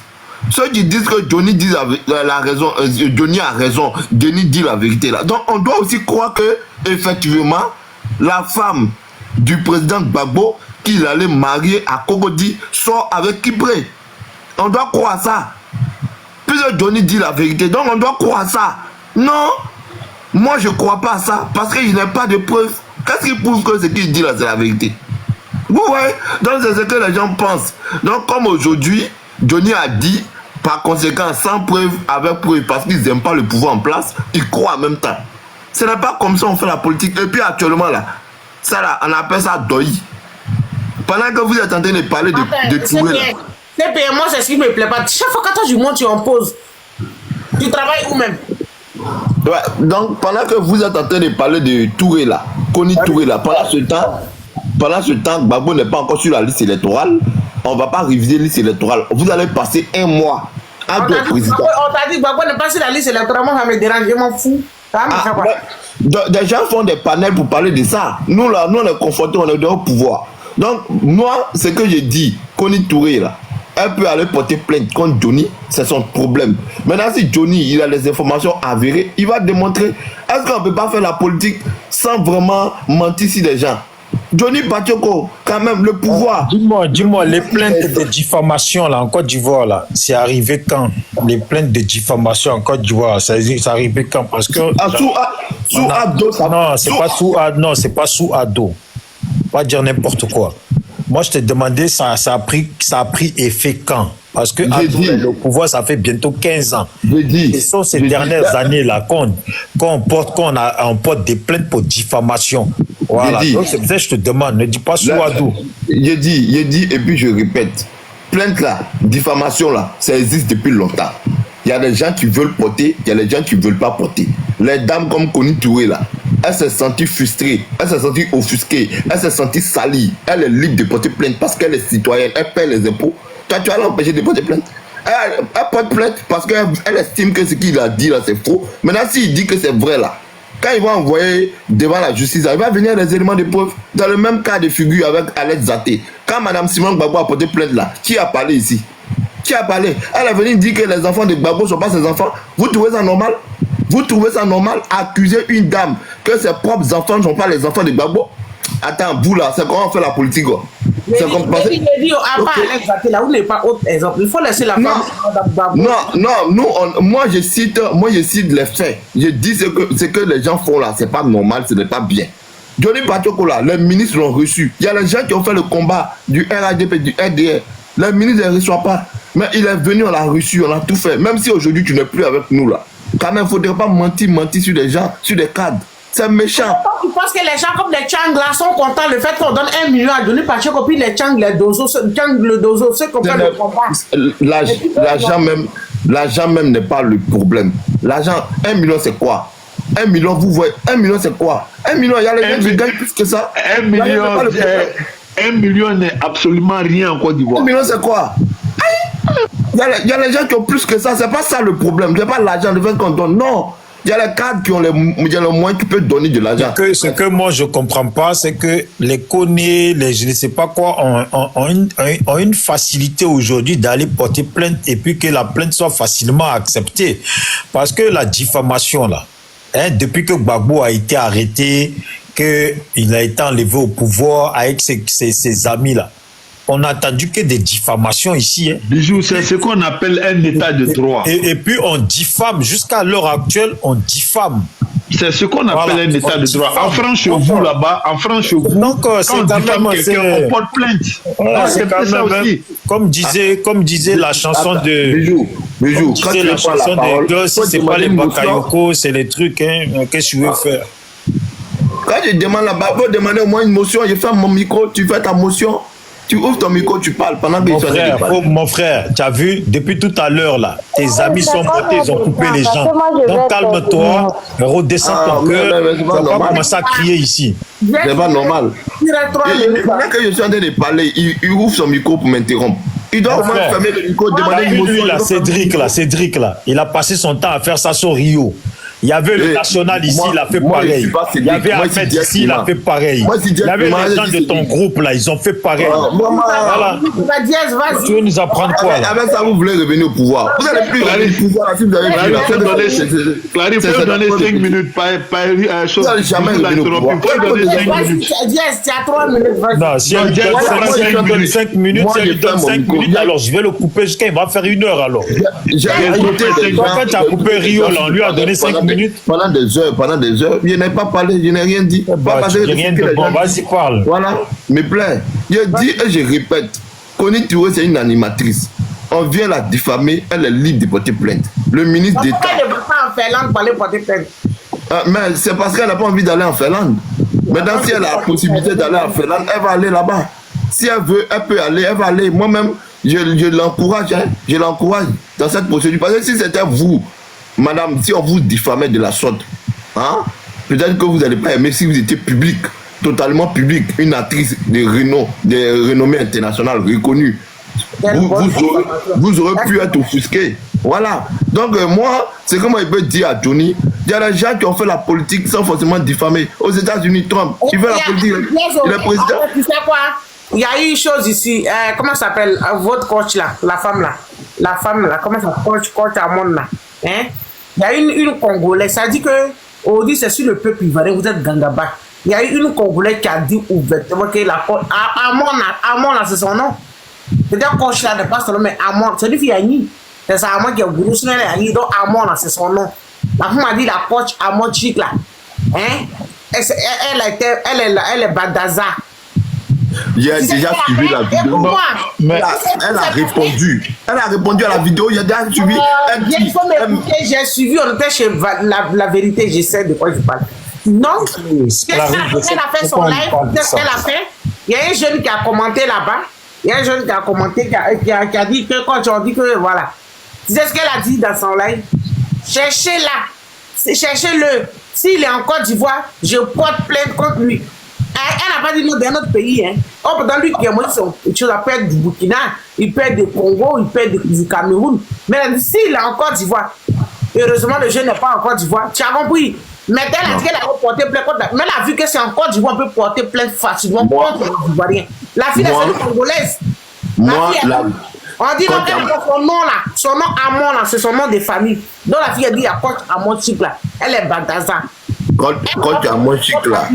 Ceux qui disent que Johnny dit la raison, Johnny a raison, Johnny dit la vérité là. Donc on doit aussi croire que, effectivement, la femme du président Gbagbo, qu'il allait marier à Kogodi, sort avec Kipré. On doit croire ça. Puisque Johnny dit la vérité, donc on doit croire ça. Non, moi je ne crois pas à ça, parce qu'il n'y a pas de preuves. Qu'est-ce qui prouve que ce qu'il dit là, c'est la vérité? Vous voyez? Donc c'est ce que les gens pensent. Donc comme aujourd'hui, Johnny a dit, par conséquent, sans preuve, avec preuve, parce qu'ils n'aiment pas le pouvoir en place, ils croient en même temps. Ce n'est pas comme ça on fait la politique. Et puis actuellement là, ça là, on appelle ça doi. Pendant que vous êtes en train de parler de Touré là. C'est moi, c'est ce qui me plaît pas. Chaque fois que toi, tu montes, tu en poses. Tu travailles où même? Ouais, donc pendant que vous êtes en train de parler de Touré là, Koni Touré là, pendant ce temps, Gbagbo n'est pas encore sur la liste électorale. On ne va pas réviser la liste électorale. Vous allez passer 1 mois à deux présidents. On t'a dit Gbagbo n'est pas sur la liste électorale. Moi, ça me dérange, je m'en fous. Des gens font des panels pour parler de ça. Nous là, nous on est confrontés, on est au pouvoir. Donc moi, ce que je dis, Koni Touré là, elle peut aller porter plainte contre Johnny, c'est son problème. Maintenant, si Johnny, il a les informations avérées, il va démontrer. Est-ce qu'on ne peut pas faire la politique sans vraiment mentir sur les gens? Johnny Bachoko, quand même, le pouvoir. Dis-moi, les plaintes de diffamation là, en Côte d'Ivoire, là, c'est arrivé quand? Les plaintes de diffamation en Côte d'Ivoire, c'est arrivé quand? Parce que. Sous Ado, ça. Non, c'est pas sous Ado. Non, c'est pas sous Ado. Pas dire n'importe quoi. Moi, je te demandais, ça a pris effet quand? Parce que le pouvoir, ça fait bientôt 15 ans. Ce sont ces dernières années-là qu'on porte des plaintes pour diffamation. Voilà. Donc, c'est pour ça que je te demande, ne dis pas sous Ado. J'ai dit, et puis je répète, plainte là, diffamation là, ça existe depuis longtemps. Il y a des gens qui veulent porter, il y a des gens qui ne veulent pas porter. Les dames comme Koni Touré là, elle s'est sentie frustrée, elle s'est sentie offusquée, elle s'est sentie salie. Elle est libre de porter plainte parce qu'elle est citoyenne, elle paie les impôts. Toi, tu vas l'empêcher de porter plainte. Elle porte plainte parce qu'elle estime que ce qu'il a dit là, c'est faux. Maintenant, s'il dit que c'est vrai là, quand il va envoyer devant la justice, il va venir des éléments de preuve. Dans le même cas de figure avec Alex Zaté. Quand Mme Simon Gbagbo a porté plainte là, qui a parlé ici? Qui a parlé? Elle est venue dire que les enfants de Gbagbo ne sont pas ses enfants. Vous trouvez ça normal? Vous trouvez ça normal? Accuser une dame que ses propres enfants ne sont pas les enfants de Gbagbo? Attends, vous là, c'est comment on fait la politique quoi? C'est comme passer. Il faut laisser la femme. Moi je cite les faits. Je dis ce que les gens font là, c'est pas normal, ce n'est pas bien. Johnny Bachoko là, les ministres l'ont reçu. Il y a les gens qui ont fait le combat du RADP, du RDR. Les ministres ne reçoivent pas. Mais il est venu, on l'a reçu, on a tout fait. Même si aujourd'hui tu n'es plus avec nous là. Quand même, il ne faudrait pas mentir sur des gens, sur des cadres. C'est méchant. Je pense que les gens comme les Tchang là sont contents le fait qu'on donne 1 million à Johnny Bachoko, puis les Tchang, les Dozo, le Dozo, ceux qui ont fait le combat. L'argent même n'est pas le problème. L'argent, 1 million c'est quoi? 1 million, vous voyez, 1 million c'est quoi? 1 million, il y a les gens qui gagnent plus que ça. 1 million n'est absolument rien en Côte d'Ivoire. 1 million c'est quoi? Il y a les gens qui ont plus que ça, c'est pas ça le problème. C'est pas l'argent, le fait qu'on donne, non. Il y a les cadres qui ont les moyens qui peuvent donner de l'argent. Ce que moi je comprends pas, c'est que les Koné, je ne sais pas quoi, ont une facilité aujourd'hui d'aller porter plainte et puis que la plainte soit facilement acceptée. Parce que la diffamation là, depuis que Gbagbo a été arrêté, qu'il a été enlevé au pouvoir avec ses amis là, on n'a entendu que des diffamations ici. Bijou, c'est ce qu'on appelle un état de droit. Et puis on diffame, jusqu'à l'heure actuelle, on diffame. C'est ce qu'on appelle un état de droit. En France, chez vous là-bas, quand on diffame quelqu'un, on porte plainte. Voilà, c'est ça aussi. Comme disait la chanson de... Bijou, quand tu la chanson de Dieu, si c'est pas les Bakayoko, c'est les trucs, qu'est-ce que tu veux faire? Quand je demande là-bas, il faut demander au moins une motion, je fais mon micro, tu fais ta motion. Tu ouvres ton micro, tu parles pendant que mon frère, tu as vu, depuis tout à l'heure, là, tes amis sont montés, ils ont coupé les gens. Donc calme-toi, redescends ton cœur, tu ne vas pas commencer à crier ici. C'est pas normal. Pendant que je suis en train de parler, il ouvre son micro pour m'interrompre. Il doit au moins fermer le micro, demander une motion. Cédric, là, il a passé son temps à faire ça sur Rio. Il y avait le national ici, il a fait pareil. Il y avait Ahmed ici, il a fait pareil. Il y avait les gens de ton groupe là, ils ont fait pareil. Voilà. Tu veux nous apprendre quoi là? Avec ça, vous voulez revenir au pouvoir. Vous n'allez plus revenir au pouvoir si vous avez vu. Clary, il faut donner 5 minutes. Vous n'allez jamais revenir au pouvoir. Yes, tu as 3 minutes. Non, si elle donne 5 minutes, si elle donne 5 minutes, alors je vais le couper jusqu'à il va faire 1 heure alors. Quand tu as coupé Rio là, on lui a donné 5 minutes. Pendant des heures, je n'ai pas parlé, je n'ai rien dit. Rien de bon, vas-y parle. Voilà, me plaît. Je dis et je répète, Koni Touré c'est une animatrice. On vient la diffamer, elle est libre de porter plainte. Le ministre d'État. Pourquoi elle ne va pas en Finlande pour aller porter plainte? Mais c'est parce qu'elle n'a pas envie d'aller en Finlande. Maintenant, si elle a la possibilité d'aller en Finlande, elle va aller là-bas. Si elle veut, elle peut aller, elle va aller. Moi-même, je l'encourage, je l'encourage dans cette procédure. Parce que si c'était vous, madame, si on vous diffamait de la sorte, peut-être que vous n'allez pas aimer si vous étiez public, totalement public, une actrice de renommée internationale reconnue. Vous aurez pu être offusqué. Voilà. Donc moi, c'est comme il peut dire à Johnny, il y a des gens qui ont fait la politique sans forcément diffamer. Aux États-Unis, Trump, il fait la politique, il est président. Tu sais quoi? il y a eu une chose ici. Comment ça s'appelle votre coach là, la femme là, comment ça s'appelle coach Amon là, hein? Il y a une Congolaise, ça dit que aujourd'hui c'est sur le peuple ivoirien, vous êtes Gangaba. Il y a eu une Congolaise qui a dit ouvertement que la coach Amon là c'est son nom. Peut-être coach là n'est pas son nom, mais Amon, c'est lui qui a dit. C'est ça Amon qui a voulu se mettre donc Amon là c'est son nom. La femme a dit la coach Amon Chic là, hein? Elle est Badaza. J'ai déjà suivi la vidéo. Mais elle a répondu. Elle a répondu à la vidéo. Il a déjà suivi. J'ai suivi. On était chez la vérité. Je sais de quoi je parle. Donc, elle a fait son live. Qu'est-ce qu'elle a fait? Il y a un jeune qui a commenté là-bas. Il y a un jeune qui a commenté, qui a dit que quand on dit que voilà. Tu sais ce qu'elle a dit dans son live? Cherchez-la. Cherchez-le. S'il est en Côte d'Ivoire, je porte plainte contre lui. Elle n'a pas dit non d'un autre pays. Hein. On peut dans lui qui a montré son chose, il peut être du Burkina, il peut être du Congo, il peut être du Cameroun. Mais elle a dit s'il est en Côte d'Ivoire, heureusement le jeune n'est pas en Côte d'Ivoire, tu as compris. Mais elle a dit qu'elle a porté plainte contre. Mais elle a vu que c'est en Côte d'Ivoire, on peut porter plainte facilement contre les Ivoiriens. La fille est une Congolaise. On dit non, son nom là, son nom Amon là, c'est son nom de famille. Donc la fille a dit il y a coach Amon Chic là, elle est Badaza. Coach Amon Chic là.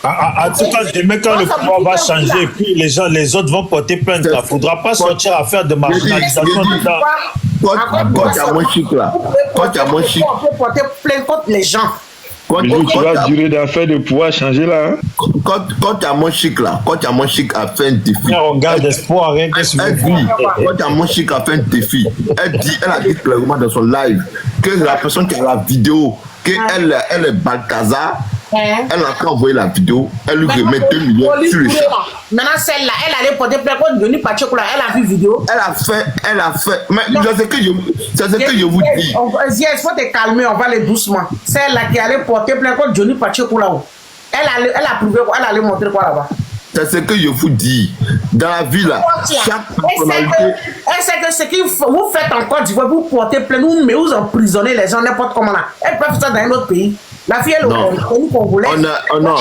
En tout cas, demain quand le pouvoir va changer et puis les autres vont porter plainte, il ne faudra pas sortir à faire de marginalisation dedans. Coach Amon Chic là. Coach Amon Chic. On peut porter plainte contre les gens. Tu vas durer d'affaire de pouvoir changer là. Coach Amon Chic là. Coach Amon Chic a fait un défi. On garde espoir, rien que sur Coach Amon Chic a fait un défi. Elle a dit clairement dans son live que la personne qui a la vidéo, qu'elle est Balthazar. Elle a encore envoyé la vidéo, elle lui remet 2 millions sur le chat. Maintenant, celle-là, elle allait porter plainte contre Denis Pacheco, elle a vu vidéo. Elle a fait. Mais c'est ce que je vous dis. Il faut te calmer, on va aller doucement. Celle-là qui allait porter plainte contre Denis Pacheco là-haut. Elle a prouvé quoi, elle allait montrer quoi là-bas. C'est ce que je vous dis. Dans la vie là, chaque personnalité. Elle sait que ce que vous faites en Côte d'Ivoire, vous portez plainte, vous emprisonnez les gens n'importe comment là. Elle peut faire ça dans un autre pays. La fille, elle est congolaise. Non.